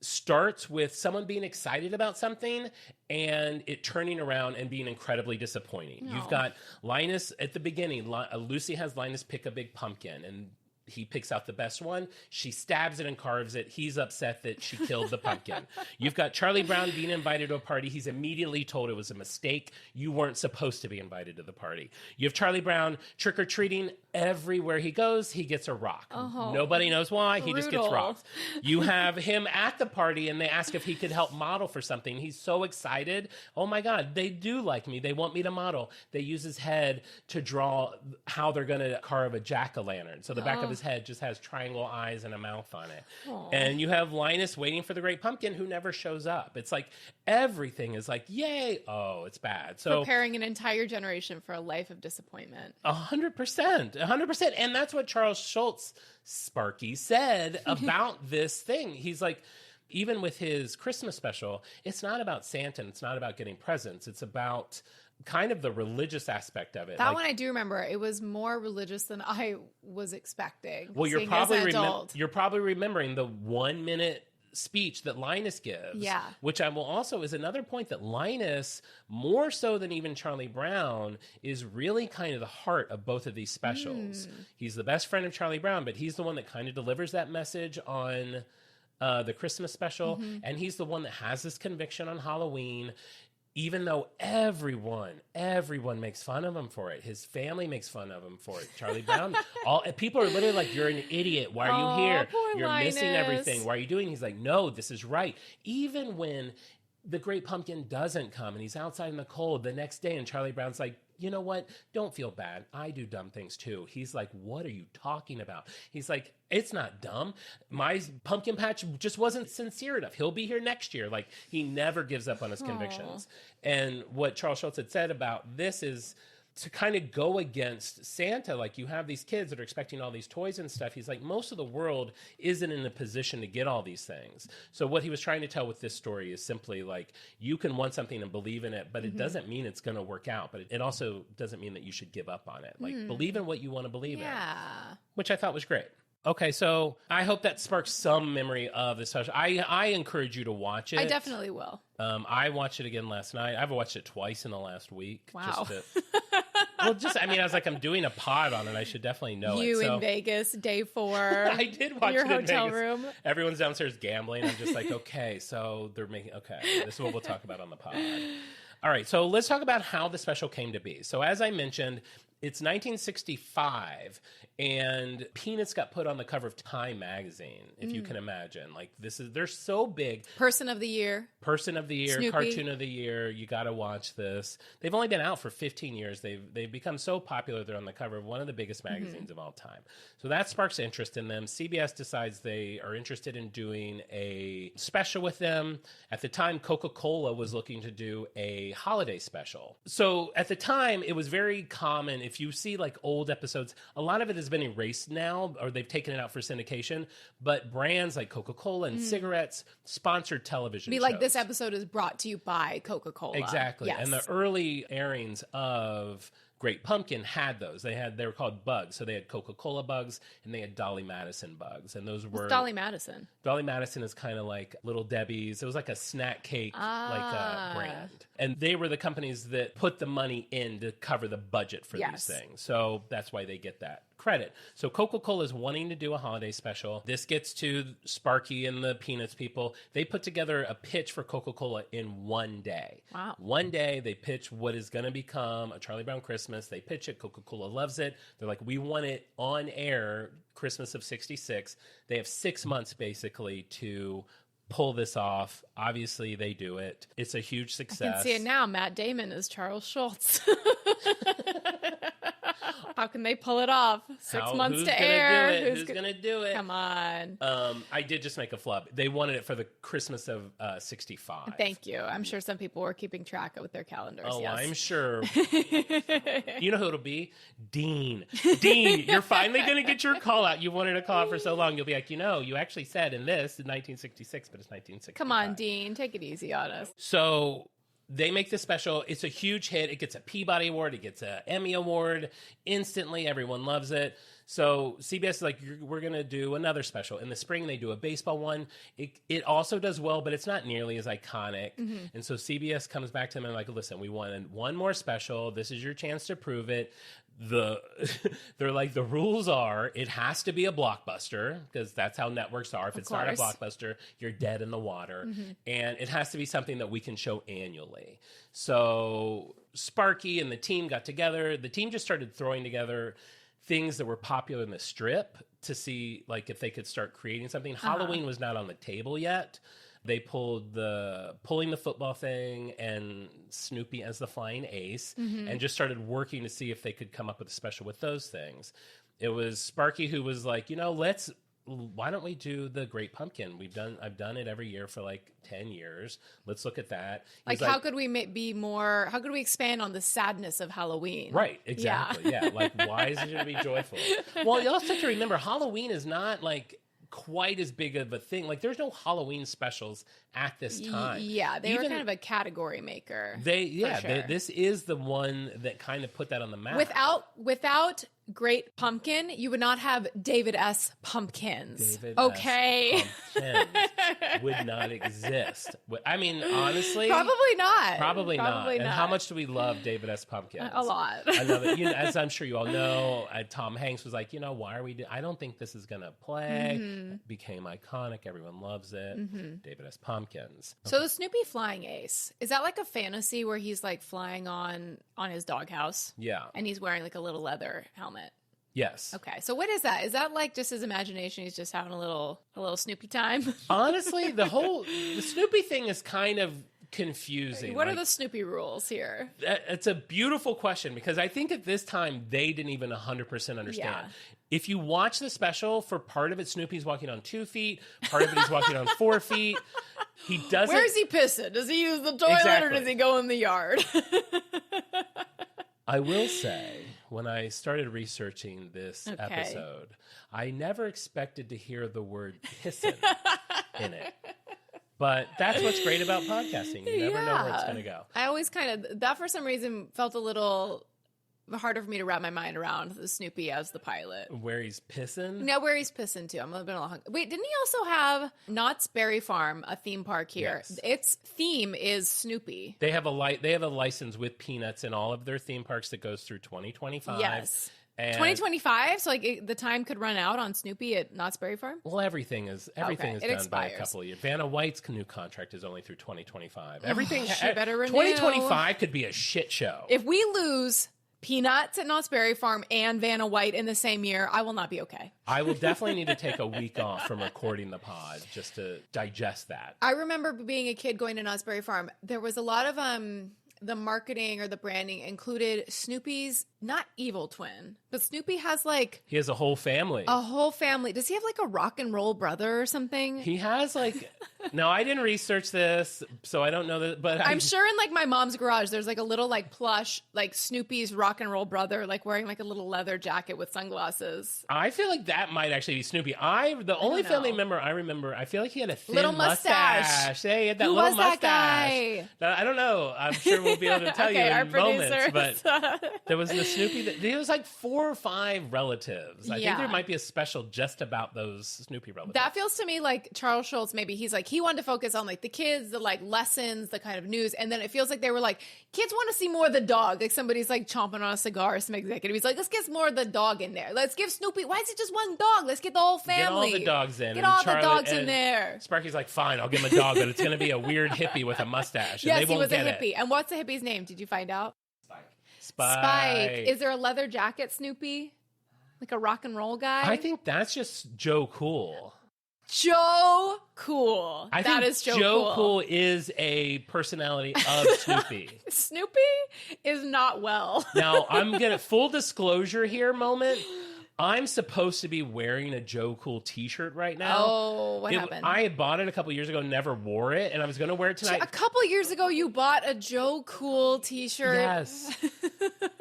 starts with someone being excited about something and it turning around and being incredibly disappointing. You've got Linus at the beginning. Lucy has Linus pick a big pumpkin, and he picks out the best one. She stabs it and carves it. He's upset that she killed the pumpkin. You've got Charlie Brown being invited to a party. He's immediately told it was a mistake. You weren't supposed to be invited to the party. You have Charlie Brown trick-or-treating. Everywhere he goes, he gets a rock. Nobody knows why. He just gets rocks. You have him at the party, and they ask if he could help model for something. He's so excited. Oh, my God, they do like me. They want me to model. They use his head to draw how they're going to carve a jack-o'-lantern. So the back of his head just has triangle eyes and a mouth on it. And you have Linus waiting for the Great Pumpkin, who never shows up. It's like everything is like, yay. Oh, it's bad. So
preparing an entire generation for a life of disappointment.
100%. 100%. And that's what Charles Schulz, Sparky, said about this thing. He's like, even with his Christmas special, it's not about Santa. And it's not about getting presents. It's about kind of the religious aspect of it.
That one I do remember. It was more religious than I was expecting.
Well, you're probably remembering the 1 minute speech that Linus gives.
Yeah.
Which I will also is another point that Linus, more so than even Charlie Brown, is really kind of the heart of both of these specials. He's the best friend of Charlie Brown, but he's the one that kind of delivers that message on the Christmas special. And he's the one that has this conviction on Halloween. Even though everyone makes fun of him for it. His family makes fun of him for it. Charlie Brown, people are literally like, you're an idiot. Why are you here? You're
Linus.
missing everything. Why are you doing? He's like, no, this is right. Even when the Great Pumpkin doesn't come and he's outside in the cold the next day, and Charlie Brown's like, you know what? Don't feel bad. I do dumb things too. He's like, what are you talking about? He's like, it's not dumb. My pumpkin patch just wasn't sincere enough. He'll be here next year. Like, he never gives up on his convictions. And what Charles Schulz had said about this is, to kind of go against Santa, like you have these kids that are expecting all these toys and stuff. He's like, most of the world isn't in a position to get all these things. So what he was trying to tell with this story is simply like, you can want something and believe in it, but it doesn't mean it's going to work out. But it also doesn't mean that you should give up on it. Like, believe in what you want to believe in, which I thought was great. Okay, so I hope that sparks some memory of the special. I encourage you to watch it.
I definitely will.
I watched it again last night. I've watched it twice in the last week.
Wow.
I was like, I'm doing a pod on it. I should definitely know it.
You in Vegas, day 4.
I did watch
your
it in
hotel
Vegas.
room.
Everyone's downstairs gambling. I'm just like, okay, so they're making, okay, this is what we'll talk about on the pod. All right, so let's talk about how the special came to be. So as I mentioned, it's 1965, and Peanuts got put on the cover of Time magazine, if you can imagine. Like, they're so big.
Person of the year.
Person of the year,
Snoopy.
Cartoon of the year. You got to watch this. They've only been out for 15 years. They've become so popular. They're on the cover of one of the biggest magazines of all time. So that sparks interest in them. CBS decides they are interested in doing a special with them. At the time, Coca-Cola was looking to do a holiday special. So at the time, it was very common. If you see like old episodes, a lot of it has been erased now, or they've taken it out for syndication. But brands like Coca-Cola and cigarettes sponsored television
Be
shows.
like, this episode is brought to you by Coca-Cola.
Exactly.
Yes.
And the early airings of Great Pumpkin had those. They were called bugs. So they had Coca-Cola bugs and they had Dolly Madison bugs. And those were
What's Dolly Madison?
Dolly Madison is kind of like Little Debbie's. It was like a snack cake brand. And they were the companies that put the money in to cover the budget for these things. So that's why they get that credit. So Coca-Cola is wanting to do a holiday special. This gets to Sparky and the Peanuts people. They put together a pitch for Coca-Cola in one day.
Wow.
One day they pitch what is going to become a Charlie Brown Christmas. They pitch it. Coca-Cola loves it. They're like, we want it on air Christmas of 66. They have 6 months basically to pull this off. Obviously they do it. It's a huge success.
I can see it now. Matt Damon is Charles Schulz. How can they pull it off? 6 months to air.
Who's going to do it?
Come on.
I did just make a flub. They wanted it for the Christmas of 65.
Thank you. I'm sure some people were keeping track with their calendars.
Oh,
yes.
I'm sure. You know who it'll be? Dean. Dean, you're finally going to get your call out. You wanted a call out for so long. You'll be like, you actually said in this in 1966, but it's 1965.
Come on, Dean. Take it easy on us.
So they make this special. It's a huge hit. It gets a Peabody Award. It gets an Emmy Award. Instantly, everyone loves it. So CBS is like, we're going to do another special. In the spring, they do a baseball one. It also does well, but it's not nearly as iconic. And so CBS comes back to them and like, listen, we wanted one more special. This is your chance to prove it. They're like, the rules are it has to be a blockbuster, because that's how networks are. If it's not a blockbuster, you're dead in the water. And it has to be something that we can show annually. So Sparky and the team got together. The team just started throwing together things that were popular in the strip to see like if they could start creating something. Halloween was not on the table yet. They pulled pulling the football thing and Snoopy as the flying ace, and just started working to see if they could come up with a special with those things. It was Sparky who was like, why don't we do the Great Pumpkin? I've done it every year for like 10 years. Let's look at that.
Like, how could we how could we expand on the sadness of Halloween?
Right, exactly. Yeah. Like, why is it going to be joyful? Well, you also have to remember, Halloween is not like quite as big of a thing. Like, there's no Halloween specials at this time.
Yeah, they were kind of a category maker.
This is the one that kind of put that on the map.
Without Great Pumpkin, you would not have David S. Pumpkins. Pumpkins
would not exist. I mean, honestly,
probably not.
Probably not. And how much do we love David S. Pumpkins?
A lot.
As I'm sure you all know, Tom Hanks was like, why are we? I don't think this is gonna play. It became iconic. Everyone loves it. David S. Pumpkins.
So the Snoopy flying ace, is that like a fantasy where he's like flying on his doghouse?
Yeah.
And he's wearing like a little leather helmet.
Yes.
Okay. So what is that? Is that like just his imagination? He's just having a little Snoopy time?
Honestly, the Snoopy thing is kind of confusing.
What are the Snoopy rules here?
It's a beautiful question, because I think at this time they didn't even 100% understand.
Yeah.
If you watch the special, for part of it, Snoopy's walking on 2 feet. Part of it, he's walking on 4 feet. He doesn't.
Where is he pissing? Does he use the toilet or does he go in the yard?
I will say, when I started researching this episode, I never expected to hear the word pissin' in it. But that's what's great about podcasting. You never know where it's going to go.
I always that for some reason felt a little harder for me to wrap my mind around the Snoopy as the pilot.
Where he's pissing?
No, where he's pissing too. I'm a little hungry. Wait, didn't he also have Knott's Berry Farm, a theme park here?
Yes.
Its theme is Snoopy.
They have a license with Peanuts in all of their theme parks that goes through 2025.
Yes.
And
2025, so like the time could run out on Snoopy at Knott's Berry Farm.
Well, everything is
It
done
expires.
by a couple of years. Vanna White's new contract is only through 2025. Everything
she better renew.
2025 could be a shit show.
If we lose Peanuts at Knott's Berry Farm and Vanna White in the same year, I will not be okay.
I will definitely need to take a week off from recording the pod just to digest that.
I remember being a kid going to Knott's Berry Farm. There was a lot of the marketing or the branding included Snoopy's not evil twin, but Snoopy has like
He has a whole family.
a whole family. Does he have like a rock and roll brother or something?
He has like no, I didn't research this, so I don't know that. But
I'm sure in like my mom's garage, there's like a little like plush, like Snoopy's rock and roll brother, like wearing like a little leather jacket with sunglasses.
I feel like that might actually be Snoopy. The only
know.
family member I remember, I feel like he had a thin
Little mustache.
Yeah, he had that
Who
little
was that
mustache.
guy?
I don't know. I'm sure we'll be able to tell
Okay,
you
our
in moments.
producers.
But there was the Snoopy. There was like 4 or 5 relatives. I think
Yeah.
there might be a special just about those Snoopy relatives.
That feels to me like Charles Schulz, maybe he's like, he wanted to focus on like the kids, the like lessons, the kind of news. And then it feels like they were like, kids want to see more of the dog. Like somebody's like chomping on a cigar, some executive. He's like, let's get more of the dog in there. Let's give Snoopy, why is it just one dog? Let's get the whole family.
Get all the dogs in.
Get
and
all
Charlie,
the dogs in
and
there.
Sparky's like, fine, I'll give him a dog, but it's going to be a weird hippie with a mustache. And
Yes,
they
he
won't
was a
get
hippie.
it.
And what's the hippie's name? Did you find out?
Spike.
Is there a leather jacket Snoopy? Like a rock and roll guy?
I think that's just Joe Cool.
Joe Cool.
I
That
think
is Joe
Joe Cool is a personality of Snoopy.
Snoopy is not well.
Now, I'm going to, full disclosure here moment. I'm supposed to be wearing a Joe Cool t-shirt right now.
Oh, what happened?
I had bought it a couple years ago, never wore it, and I was going to wear it tonight.
A couple years ago, you bought a Joe Cool t-shirt.
Yes.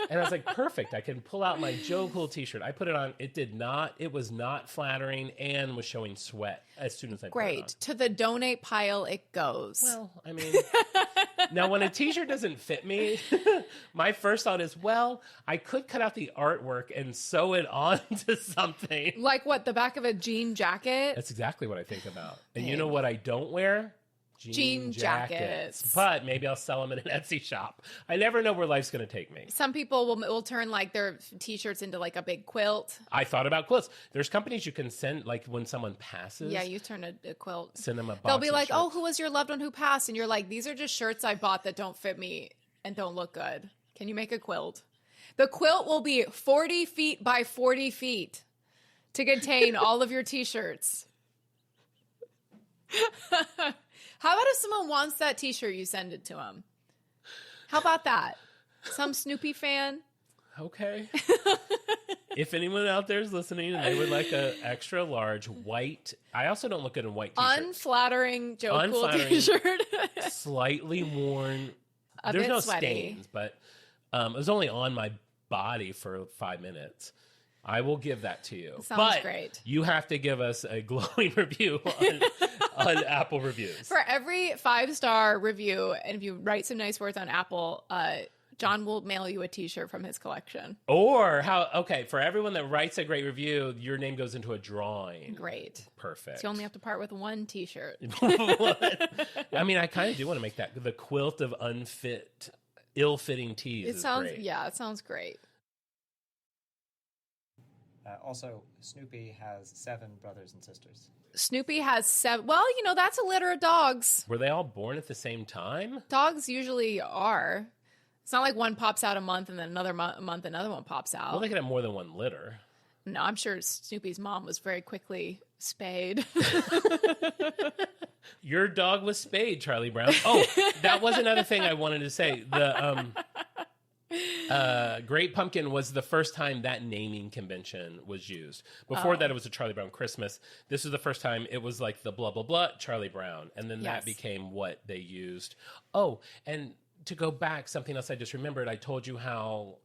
And I was like, perfect. I can pull out my Joe Cool t-shirt. I put it on. It was not flattering and was showing sweat as soon as I put it on.
Great. To the donate pile it goes.
Well, I mean, now when a t-shirt doesn't fit me, my first thought is, well, I could cut out the artwork and sew it onto something.
Like what, the back of a jean jacket?
That's exactly what I think about. And you
Babe.
know what I don't wear?
Jean jackets.
But maybe I'll sell them in an Etsy shop. I never know where life's going to take me.
Some people will turn like their t-shirts into like a big quilt.
I thought about quilts. There's companies you can send, like when someone passes.
Yeah, you turn a quilt.
Send them a box.
They'll be
of
like,
shirts.
oh, who was your loved one who passed? And you're like, these are just shirts I bought that don't fit me and don't look good. Can you make a quilt? The quilt will be 40 feet by 40 feet to contain all of your t-shirts. How about if someone wants that t-shirt, you send it to them? How about that? Some Snoopy fan?
Okay. If anyone out there is listening and they would like a extra large white, I also don't look good in white t-shirts.
Unflattering Joe Cool
Unflattering.
t-shirt.
Slightly worn.
A
There's
bit
no
sweaty.
stains, but it was only on my body for 5 minutes. I will give that to you.
Sounds
but
great.
You have to give us a glowing review on Apple reviews.
For every 5-star review, and if you write some nice words on Apple, John will mail you a t-shirt from his collection.
Or for everyone that writes a great review, your name goes into a drawing.
Great.
Perfect.
So you only have to part with one t-shirt.
I mean, I kind of do want to make that the quilt of ill-fitting tees.
It sounds great.
Also, Snoopy has 7 brothers and sisters.
Snoopy has 7. Well, that's a litter of dogs.
Were they all born at the same time?
Dogs usually are. It's not like one pops out a month and then another month another one pops out.
Well, they could have more than one litter.
No, I'm sure Snoopy's mom was very quickly spayed.
Your dog was spayed, Charlie Brown. Oh, that was another thing I wanted to say. The Great Pumpkin was the first time that naming convention was used. Before that, it was a Charlie Brown Christmas. This was the first time it was like the blah, blah, blah, Charlie Brown. And then that became what they used. Oh, and to go back, something else I just remembered, I told you how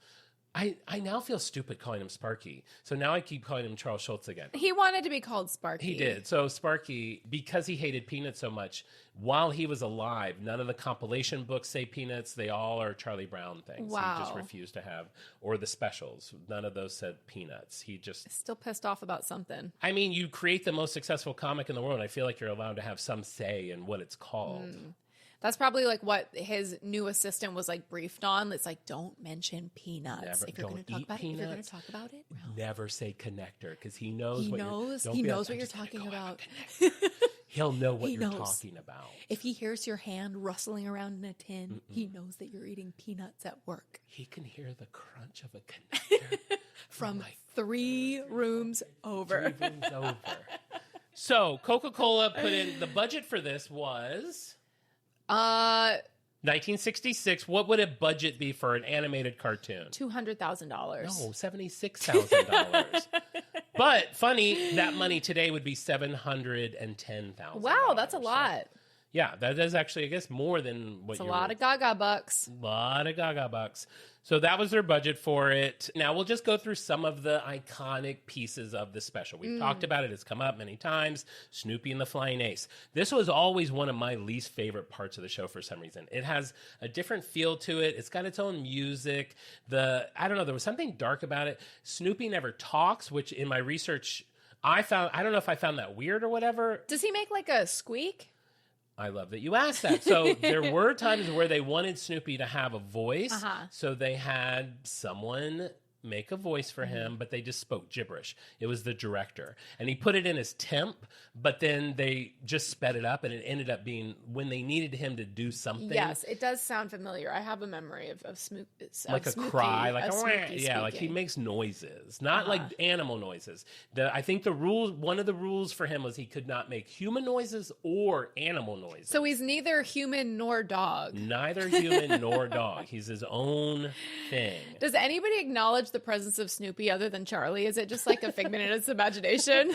I now feel stupid calling him Sparky. So now I keep calling him Charles Schulz again.
He wanted to be called Sparky.
He did. So Sparky, because he hated Peanuts so much, while he was alive, none of the compilation books say Peanuts. They all are Charlie Brown things.
Wow.
He just refused to have, or the specials. None of those said Peanuts. He just...
Still pissed off about something.
I mean, you create the most successful comic in the world, and I feel like you're allowed to have some say in what it's called.
That's probably like what his new assistant was like briefed on. It's like, don't mention Peanuts. If you're going to talk about it, if you're going to talk about it,
Never say connector, because he knows
he
what
knows.
you're...
He knows what you're talking about.
He'll know what
He
you're
knows.
talking about.
If he hears your hand rustling around in a tin, he knows that you're eating peanuts at work.
He can hear the crunch of a connector
From 3 rooms over.
3 rooms over. So Coca-Cola put in, the budget for this was 1966. What would a budget be for an animated cartoon?
$200,000.
No, $76,000. But funny, that money today would be $710,000.
Wow, that's a lot.
Yeah, that is actually, I guess, more than what
It's a
you
lot
were...
of Gaga bucks.
A lot of Gaga bucks. So that was their budget for it. Now we'll just go through some of the iconic pieces of the special. We've talked about it. It's come up many times. Snoopy and the Flying Ace. This was always one of my least favorite parts of the show for some reason. It has a different feel to it. It's got its own music. I don't know, there was something dark about it. Snoopy never talks, which in my research I don't know if I found that weird or whatever.
Does he make like a squeak?
I love that you asked that. So there were times where they wanted Snoopy to have a voice. So they had someone make a voice for him, but they just spoke gibberish. It was the director. And he put it in as temp, but then they just sped it up, and it ended up being when they needed him to do something.
Yes, it does sound familiar. I have a memory of
Like a cry, like yeah, like he makes noises, not like animal noises. I think one of the rules for him was he could not make human noises or animal noises.
So he's neither human nor dog.
Neither human nor dog. He's his own thing.
Does anybody acknowledge the presence of Snoopy other than Charlie? Is it just like a figment in its imagination?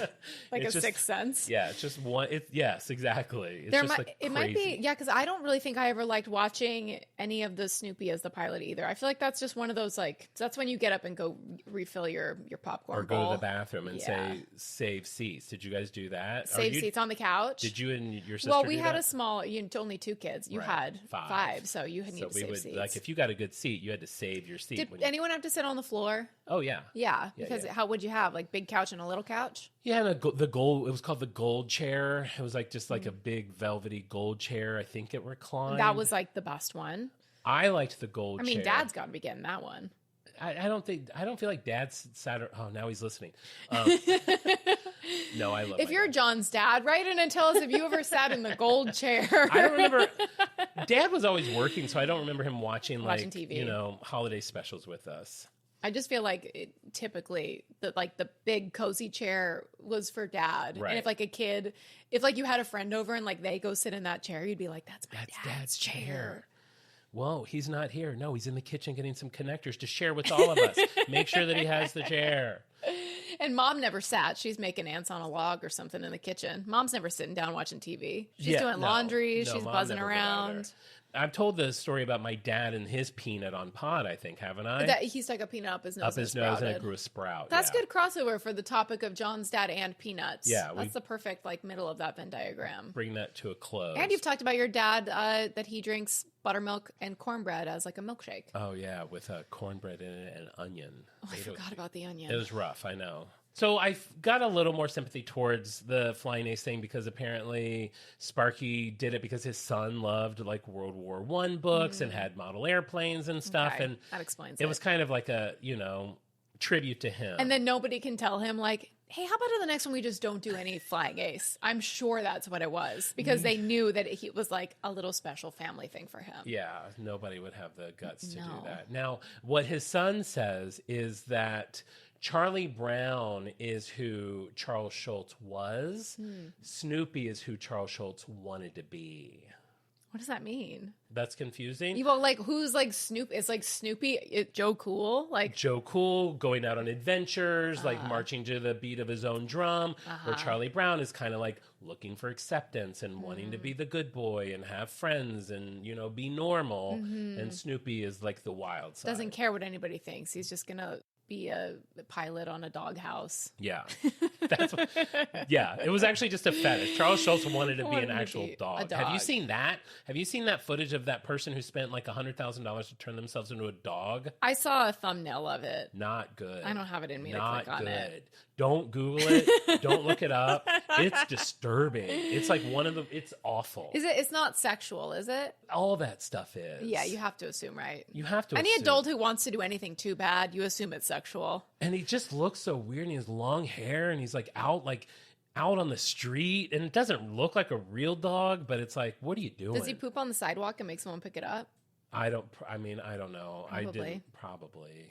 Like
It's
a
just-
sixth sense?
Yeah, it's just one. Yes, exactly. It's
There
just
might,
like
it might be,
crazy.
yeah, because I don't really think I ever liked watching any of the Snoopy as the pilot either. I feel like that's just one of those, like, that's when you get up and go refill your popcorn
Or go
bowl.
to the bathroom and
Yeah.
say, save seats. Did you guys do that? Or
Save seats on the couch.
Did you and your sister
Well, we
do
had
that?
a small, only 2 kids. You
Right.
had 5, so you
So
had need to
we
save
would,
seats.
like, if you got a good seat, you had to save your seat.
Did
when you,
anyone have to sit on the floor?
oh, yeah.
Yeah, because
yeah.
how would you have, like, big couch and a little couch?
Yeah, and the gold, it was called the gold chair. It was like just like a big velvety gold chair. I think it reclined.
That was like the best one.
I liked the gold chair.
I mean, Dad's got to be getting that one.
I don't feel like Dad's sat. Oh, now he's listening. No, I love.
If
my
you're
dad.
John's dad, write in and tell us if you ever sat in the gold chair.
I don't remember. Dad was always working, so I don't remember him watching
TV.
holiday specials with us.
I just feel like typically the big cozy chair was for Dad.
Right.
And if like a kid, if like you had a friend over and like they go sit in that chair, you'd be like, that's Dad's chair.
Whoa, he's not here. No, he's in the kitchen getting some connectors to share with all of us. Make sure that he has the chair.
And Mom never sat. She's making ants on a log or something in the kitchen. Mom's never sitting down watching TV. She's doing laundry. She's
Mom
buzzing
never did
around.
either. I've told the story about my dad and his peanut on pod, I think, haven't I?
That he stuck a peanut up his nose.
Up his
and
nose and
sprouted.
it grew a sprout.
That's
yeah.
good crossover for the topic of John's dad and peanuts.
Yeah,
that's the perfect like middle of that Venn diagram.
Bring that to a close.
And you've talked about your dad that he drinks buttermilk and cornbread as like a milkshake.
Oh, yeah, with cornbread in it and onion.
Oh, I forgot about the onion.
It was rough, I know. So I got a little more sympathy towards the Flying Ace thing because apparently Sparky did it because his son loved like World War I books and had model airplanes and stuff.
Okay,
And
that explains
it was kind of like a, tribute to him.
And then nobody can tell him like, hey, how about in the next one we just don't do any Flying Ace? I'm sure that's what it was because they knew that it was like a little special family thing for him.
Yeah, nobody would have the guts to do
No.
that. Now, what his son says is that Charlie Brown is who Charles Schulz was. Snoopy is who Charles Schulz wanted to be.
What does that mean?
That's confusing.
Well, like, who's like Snoopy? It's like Snoopy, Joe Cool, like
Joe Cool going out on adventures, like marching to the beat of his own drum, where Charlie Brown is kind of like looking for acceptance and wanting to be the good boy and have friends and, you know, be normal. And Snoopy is like the wild side.
doesn't care what anybody thinks. He's just gonna be a pilot on a doghouse.
Yeah. Yeah, it was actually just a fetish. Charles Schulz wanted to be an actual dog. Have you seen that? Have you seen that footage of that person who spent like $100,000 to turn themselves into a dog?
I saw a thumbnail of it.
Not good.
I don't have it in me
Not
to click on
good.
it.
Don't Google it. Don't look it up. It's disturbing. It's like it's awful.
Is it? It's not sexual, is it?
All that stuff is.
Yeah, you have to assume, right?
You have to
Any
assume.
adult who wants to do anything too bad, you assume it's sexual.
And he just looks so weird, and he has long hair, and he's like out on the street, and it doesn't look like a real dog, but it's like, what are you doing?
Does he poop on the sidewalk and make someone pick it up?
I don't know. I
Probably.
didn't. Probably.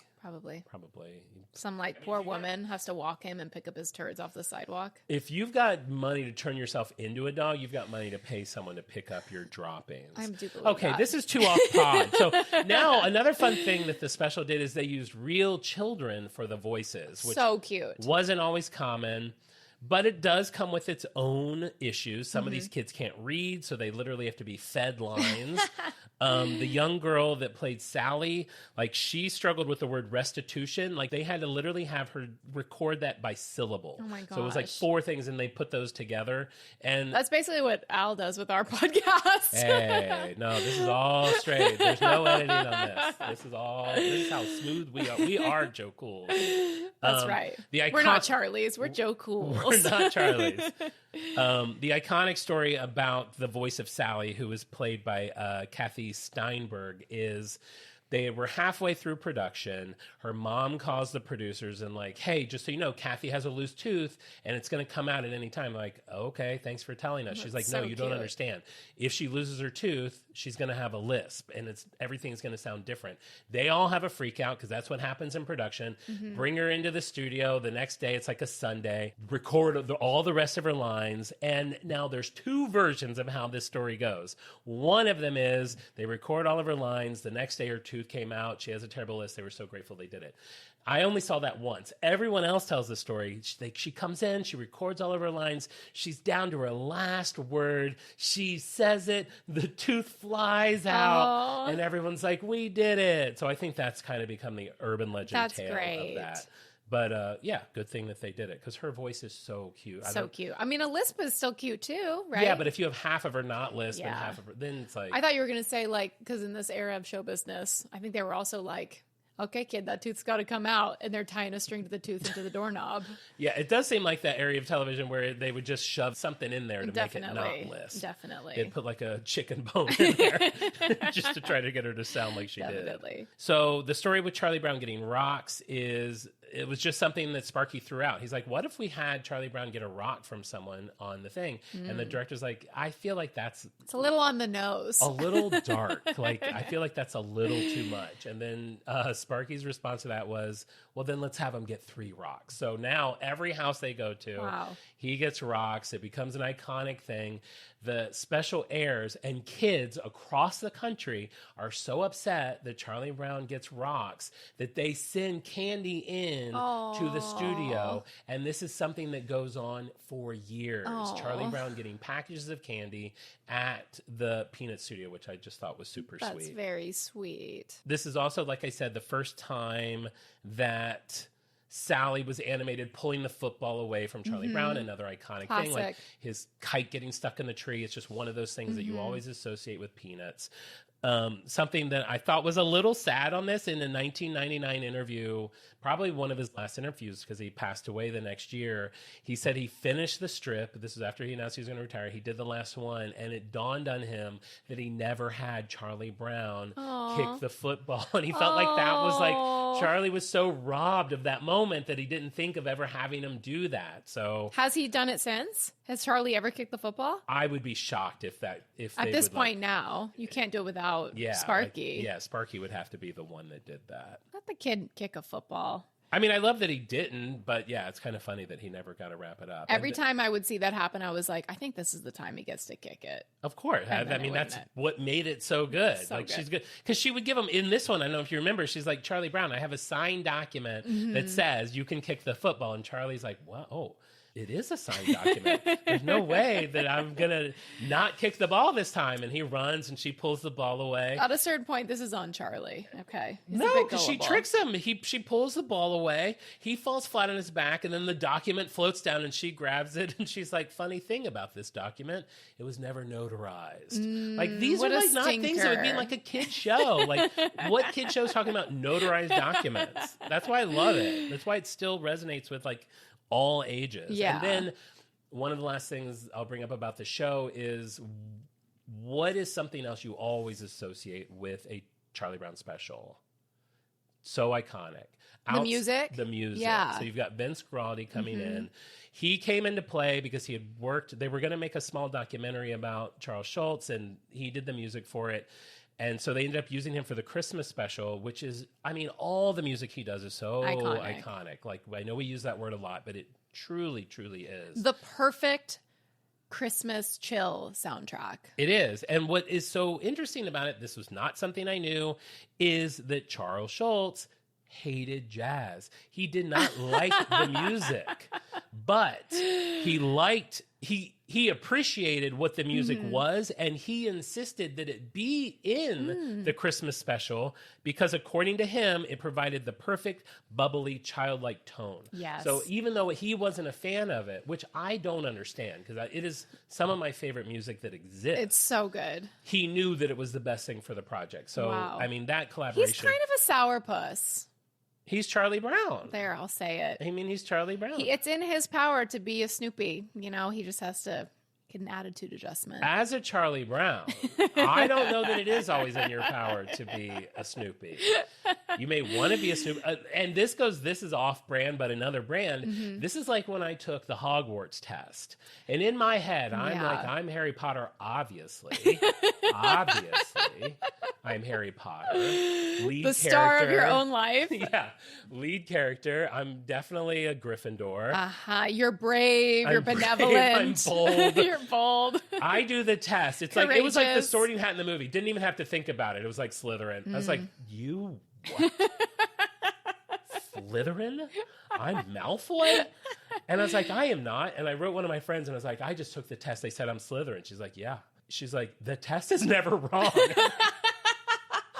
Some like poor woman has to walk him and pick up his turds off the sidewalk.
If you've got money to turn yourself into a dog, you've got money to pay someone to pick up your droppings.
I do believe
Okay,
that.
this is too off pod. So now another fun thing that the special did is they used real children for the voices, which
So cute.
wasn't always common. But it does come with its own issues. Some of these kids can't read, so they literally have to be fed lines. The young girl that played Sally, like she struggled with the word restitution. Like they had to literally have her record that by syllable.
Oh my
So it was like
gosh.
4 things, and they put those together. And
That's basically what Al does with our podcast.
hey, no, this is all straight. There's no editing on this. This is how smooth we are. We are Joe Cool.
That's right. We're not Charlies. We're Joe Cool.
We're not Charlie's. The iconic story about the voice of Sally, who was played by Kathy Steinberg, is they were halfway through production. Her mom calls the producers and like, hey, just so you know, Kathy has a loose tooth and it's going to come out at any time. Like, okay, thanks for telling us. She's like, no,
so
you don't
cute.
understand. If she loses her tooth, she's going to have a lisp and everything's going to sound different. They all have a freak out because that's what happens in production. Bring her into the studio. The next day, it's like a Sunday. Record all the rest of her lines. And now there's 2 versions of how this story goes. One of them is they record all of her lines. The next day, her tooth came out. She has a terrible lisp. They were so grateful they did it. I only saw that once. Everyone else tells the story. She comes in, she records all of her lines. She's down to her last word. She says it. The tooth flies out. And everyone's like, we did it. So I think that's kind of become the urban legend
That's
tale
great.
of that. But yeah, good thing that they did it because her voice is so cute.
So cute. I mean, a lisp is still cute too, right?
Yeah, but if you have half of her not lisp and
Yeah.
half of her, then it's like.
I thought you were going to say, like, because in this era of show business, I think they were also like, okay, kid, that tooth's got to come out. And they're tying a string to the tooth into the doorknob.
Yeah, it does seem like that area of television where they would just shove something in there to make it not lisp.
Definitely.
They'd put like a chicken bone in there just to try to get her to sound like she
Definitely.
did. So the story with Charlie Brown getting rocks is it was just something that Sparky threw out. He's like, what if we had Charlie Brown get a rock from someone on the thing? And the director's like, I feel like that's
It's a little on the nose.
a little dark. Like, I feel like that's a little too much. And then Sparky's response to that was, well, then let's have him get 3 rocks. So now every house they go to,
Wow.
he gets rocks. It becomes an iconic thing. The special airs and kids across the country are so upset that Charlie Brown gets rocks that they send candy in to the studio. And this is something that goes on for years. Charlie Brown getting packages of candy at the Peanut Studio, which I just thought was super
That's
sweet.
very sweet.
This is also, like I said, the first time that Sally was animated pulling the football away from Charlie Brown, another iconic thing, like
Classic.
his kite getting stuck in the tree. It's just one of those things that you always associate with Peanuts. Something that I thought was a little sad on this in a 1999 interview, probably one of his last interviews because he passed away the next year. He said he finished the strip. This is after he announced he was going to retire. He did the last one, and it dawned on him that he never had Charlie Brown kick the football. And he felt like that was like Charlie was so robbed of that moment that he didn't think of ever having him do that. So
Has he done it since? Has Charlie ever kicked the football?
I would be shocked if
At
they
this
would,
point now, you can't do it without
yeah,
Sparky.
yeah, Sparky would have to be the one that did that.
Let the kid kick a football.
I mean, I love that he didn't, but yeah, it's kind of funny that he never got to wrap it up.
Every time I would see that happen, I was like, I think this is the time he gets to kick it.
Of course. I mean, that's what made it so good.
So
like,
good.
she's good. Because she would give him, in this one, I don't know if you remember, she's like, Charlie Brown, I have a signed document that says you can kick the football. And Charlie's like, whoa. It is a signed document. There's no way that I'm going to not kick the ball this time. And he runs and she pulls the ball away.
At a certain point, this is on Charlie. Okay. He's a
No,
bit
because she
gullible.
tricks him. She pulls the ball away. He falls flat on his back. And then the document floats down and she grabs it. And she's like, funny thing about this document, it was never notarized. Like, these are
what a
like not things that would be in
stinker.
like a kid show. Like, what kid show is talking about notarized documents? That's why I love it. That's why it still resonates with like all ages.
Yeah.
And then one of the last things I'll bring up about the show is, what is something else you always associate with a Charlie Brown special? So iconic.
The music?
The music.
Yeah.
So you've got Vince Guaraldi coming in. He came into play because he had worked, they were going to make a small documentary about Charles Schulz, and he did the music for it. And so they ended up using him for the Christmas special, which is, I mean, all the music he does is so iconic. Like, I know we use that word a lot, but it truly, truly is.
The perfect Christmas chill soundtrack.
It is. And what is so interesting about it, this was not something I knew, is that Charles Schulz hated jazz. He did not like the music, but he appreciated what the music was, and he insisted that it be in the Christmas special because, according to him, it provided the perfect, bubbly, childlike tone.
Yes.
So even though he wasn't a fan of it, which I don't understand because it is some of my favorite music that exists,
It's so good.
he knew that it was the best thing for the project. So,
Wow.
I mean, that collaboration.
He's kind of a sourpuss.
He's Charlie Brown.
There, I'll say it.
I mean, he's Charlie Brown.
It's in his power to be a Snoopy. You know, he just has to get an attitude adjustment.
As a Charlie Brown, I don't know that it is always in your power to be a Snoopy. You may want to be a Snoopy. And this is off-brand, but another brand. This is like when I took the Hogwarts test. And in my head, I'm like, I'm Harry Potter, obviously. Obviously. I'm Harry Potter. Lead
the star of your
character.
own life.
Yeah. Lead character. I'm definitely a Gryffindor.
You're brave. You're
I'm brave,
benevolent.
I'm bold.
You're bold.
I do the test. It's like, it was like the
Courageous.
Sorting Hat in the movie. Didn't even have to think about it. It was like Slytherin. I was like, you what? Slytherin? I'm Malfoy? And I was like, I am not. And I wrote one of my friends and I was like, I just took the test. They said I'm Slytherin. She's like, yeah. She's like, the test is never wrong.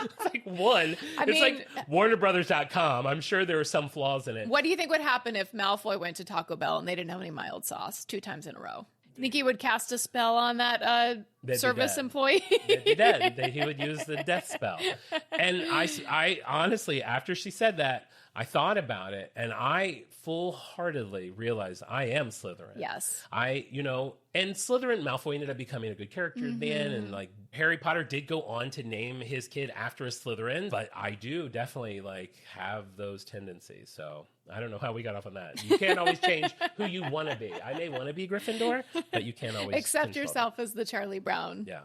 It's like it's like WarnerBrothers.com. I'm sure there were some flaws in it.
What do you think would happen if Malfoy went to Taco Bell and they didn't have any mild sauce 2 times in a row? Think he would cast a spell on that service employee?
They'd be dead. He would use the death spell. And I honestly, after she said that, I thought about it and I full-heartedly realized I am Slytherin.
Yes.
And Slytherin, Malfoy ended up becoming a good character then, and like Harry Potter did go on to name his kid after a Slytherin, but I do definitely like have those tendencies. So I don't know how we got off on that. You can't always change who you want to be. I may want to be Gryffindor, but you can't always
Accept
control
yourself as the Charlie Brown.
Yeah.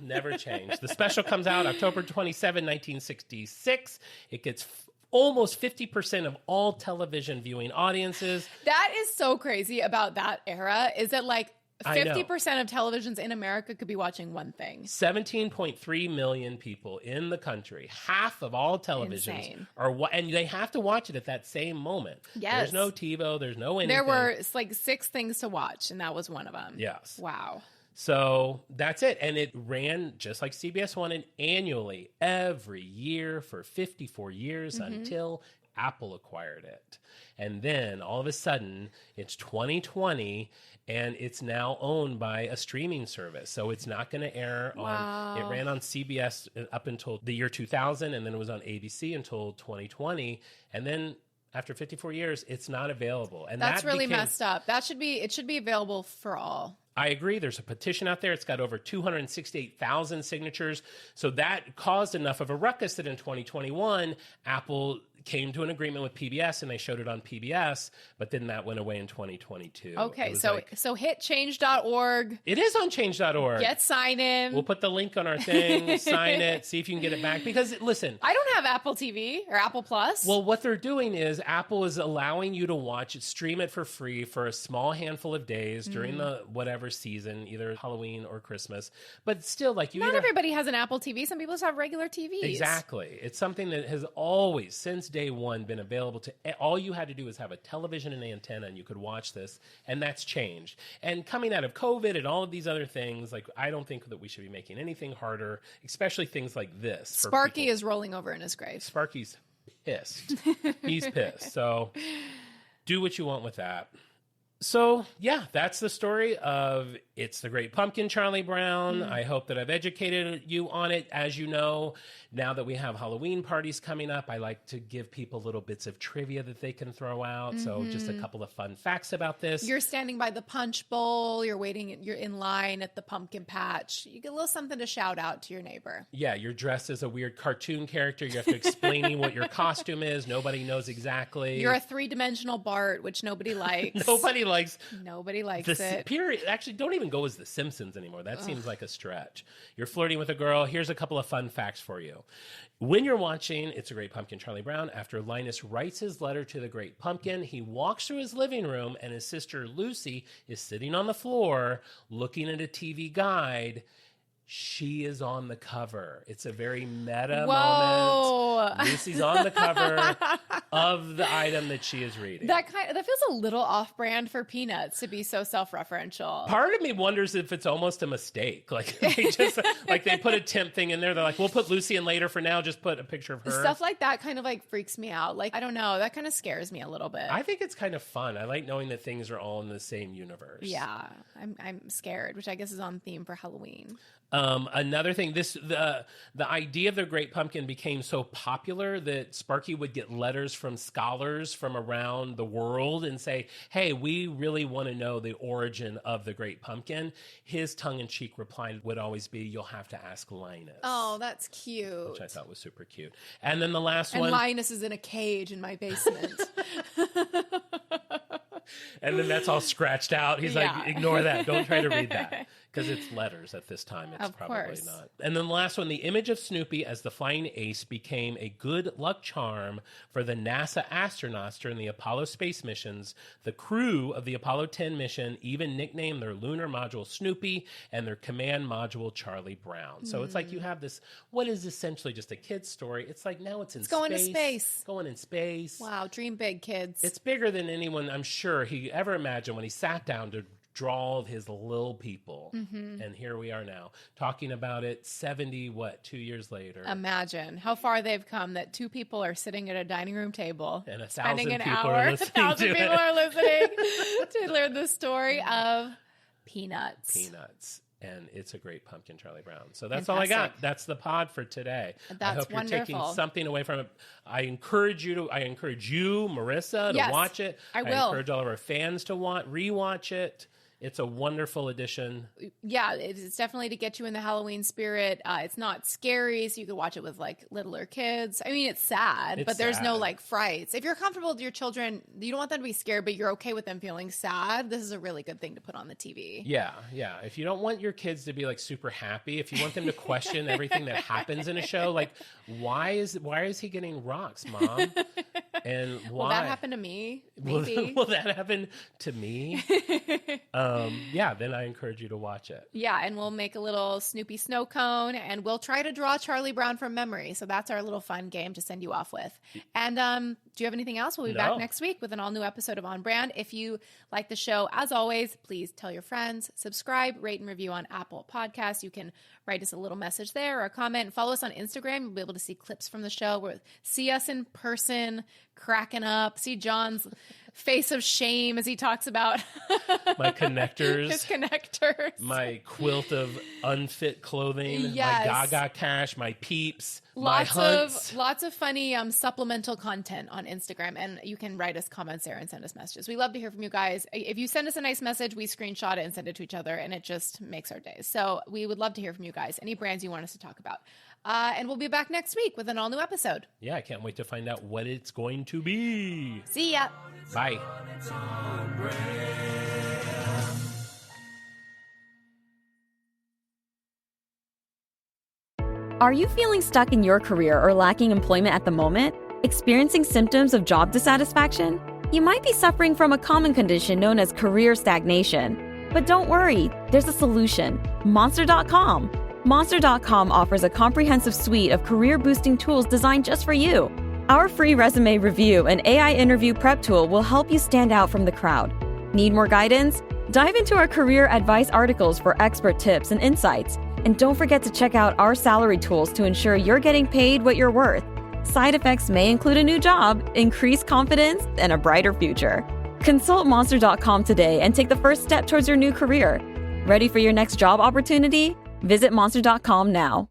Never change. The special comes out October 27, 1966. It gets almost 50% of all television viewing audiences.
That is so crazy about that era, is that like
I know.
50% of televisions in America could be watching one thing.
17.3 million people in the country, half of all televisions
Insane.
and they have to watch it at that same moment.
Yes.
There's no TiVo, there's no anything.
There were like 6 things to watch, and that was one of them.
Yes.
Wow.
So that's it. And it ran, just like CBS wanted, annually every year for 54 years until Apple acquired it. And then all of a sudden, it's 2020, and it's now owned by a streaming service. So it's not going to air on, it ran on CBS up until the year 2000, and then it was on ABC until 2020. And then after 54 years, it's not available. And
That's really messed up. It should be available for all.
I agree. There's a petition out there. It's got over 268,000 signatures. So that caused enough of a ruckus that in 2021, Apple came to an agreement with PBS and they showed it on PBS, but then that went away in 2022.
Okay, so hit change.org.
It is on change.org.
Get sign in.
We'll put the link on our thing, sign it, see if you can get it back. Because, listen.
I don't have Apple TV or Apple Plus.
Well, what they're doing is Apple is allowing you to watch it, stream it for free for a small handful of days during the whatever season, either Halloween or Christmas. But still, like you
Not everybody has an Apple TV. Some people just have regular TVs.
Exactly. It's something that has always, since day one, been available to all you had to do is have a television and antenna and you could watch this, and that's changed. And coming out of COVID and all of these other things, like I don't think that we should be making anything harder, especially things like this.
Sparky is rolling over in his grave.
Sparky's pissed. He's pissed. So do what you want with that. So, yeah, that's the story of It's the Great Pumpkin, Charlie Brown. I hope that I've educated you on it. As you know, now that we have Halloween parties coming up, I like to give people little bits of trivia that they can throw out. So just a couple of fun facts about this.
You're standing by the punch bowl. You're waiting. You're in line at the pumpkin patch. You get a little something to shout out to your neighbor.
Yeah, you're dressed as a weird cartoon character. You have to explain what your costume is. Nobody knows exactly.
You're a three-dimensional Bart, which nobody likes.
Nobody likes
it.
Period. Actually, don't even go as the Simpsons anymore. That seems like a stretch. You're flirting with a girl. Here's a couple of fun facts for you. When you're watching It's a Great Pumpkin, Charlie Brown, after Linus writes his letter to the Great Pumpkin, he walks through his living room and his sister Lucy is sitting on the floor looking at a TV guide. She is on the cover. It's a very meta moment. Lucy's on the cover of the item that she is reading.
That feels a little off-brand for Peanuts to be so self-referential.
Part of me wonders if it's almost a mistake. Like they just they put a temp thing in there. They're like, we'll put Lucy in later. For now, just put a picture of her.
Stuff like that kind of like freaks me out. Like, I don't know. That kind of scares me a little bit.
I think it's kind of fun. I like knowing that things are all in the same universe.
Yeah, I'm scared, which I guess is on theme for Halloween.
Another thing, the idea of the Great Pumpkin became so popular that Sparky would get letters from scholars from around the world and say, hey, we really want to know the origin of the Great Pumpkin. His tongue-in-cheek reply would always be, you'll have to ask Linus.
Oh, that's cute.
Which I thought was super cute. And then the last
and
one.
Linus is in a cage in my basement.
And then that's all scratched out. He's like, ignore that. Don't try to read that. Because it's letters at this time. It's probably not. And then the last one, the image of Snoopy as the flying ace became a good luck charm for the NASA astronauts during the Apollo space missions. The crew of the Apollo 10 mission even nicknamed their lunar module Snoopy and their command module Charlie Brown. So it's like you have this, what is essentially just a kid's story. It's like now it's in space.
Going to space.
Going in space.
Wow, dream big, kids.
It's bigger than anyone, I'm sure, he ever imagined when he sat down to draw his little people. And here we are now talking about it 2 years later.
Imagine how far they've come that two people are sitting at a dining room table
and 1,000
spending an
people
hour.
are listening
1,000 people are listening to learn the story of Peanuts.
And It's a Great Pumpkin, Charlie Brown. So that's all I got. That's the pod for today. I hope you're taking something away from it. I encourage you, Marissa, to watch it.
I will.
I encourage all of our fans to rewatch it. It's a wonderful addition.
Yeah, it's definitely to get you in the Halloween spirit. It's not scary, so you could watch it with like littler kids. I mean, it's sad, but there's no like frights. If you're comfortable with your children, you don't want them to be scared, but you're okay with them feeling sad. This is a really good thing to put on the TV.
Yeah. If you don't want your kids to be like super happy, if you want them to question everything that happens in a show, like why is he getting rocks, Mom? And why?
Will that happen to me? Maybe.
Will that happen to me? Then I encourage you to watch it.
Yeah, and we'll make a little Snoopy snow cone, and we'll try to draw Charlie Brown from memory. So that's our little fun game to send you off with. And do you have anything else? We'll be back next week with an all-new episode of On Brand. If you like the show, as always, please tell your friends, subscribe, rate, and review on Apple Podcasts. You can write us a little message there or a comment. And follow us on Instagram. You'll be able to see clips from the show. See us in person, cracking up. See John's face of shame as he talks about
my connectors,
his connectors,
my quilt of unfit clothing,
Yes.
my Gaga cash, my peeps, my hunts.
Lots of funny supplemental content on Instagram, and you can write us comments there and send us messages. We love to hear from you guys. If you send us a nice message, we screenshot it and send it to each other, and it just makes our days. So we would love to hear from you guys. Any brands you want us to talk about. And we'll be back next week with an all-new episode.
Yeah, I can't wait to find out what it's going to be.
See ya.
Bye.
Are you feeling stuck in your career or lacking employment at the moment? Experiencing symptoms of job dissatisfaction? You might be suffering from a common condition known as career stagnation. But don't worry, there's a solution. Monster.com. Monster.com offers a comprehensive suite of career-boosting tools designed just for you. Our free resume review and AI interview prep tool will help you stand out from the crowd. Need more guidance? Dive into our career advice articles for expert tips and insights. And don't forget to check out our salary tools to ensure you're getting paid what you're worth. Side effects may include a new job, increased confidence, and a brighter future. Consult Monster.com today and take the first step towards your new career. Ready for your next job opportunity? Visit Monster.com now.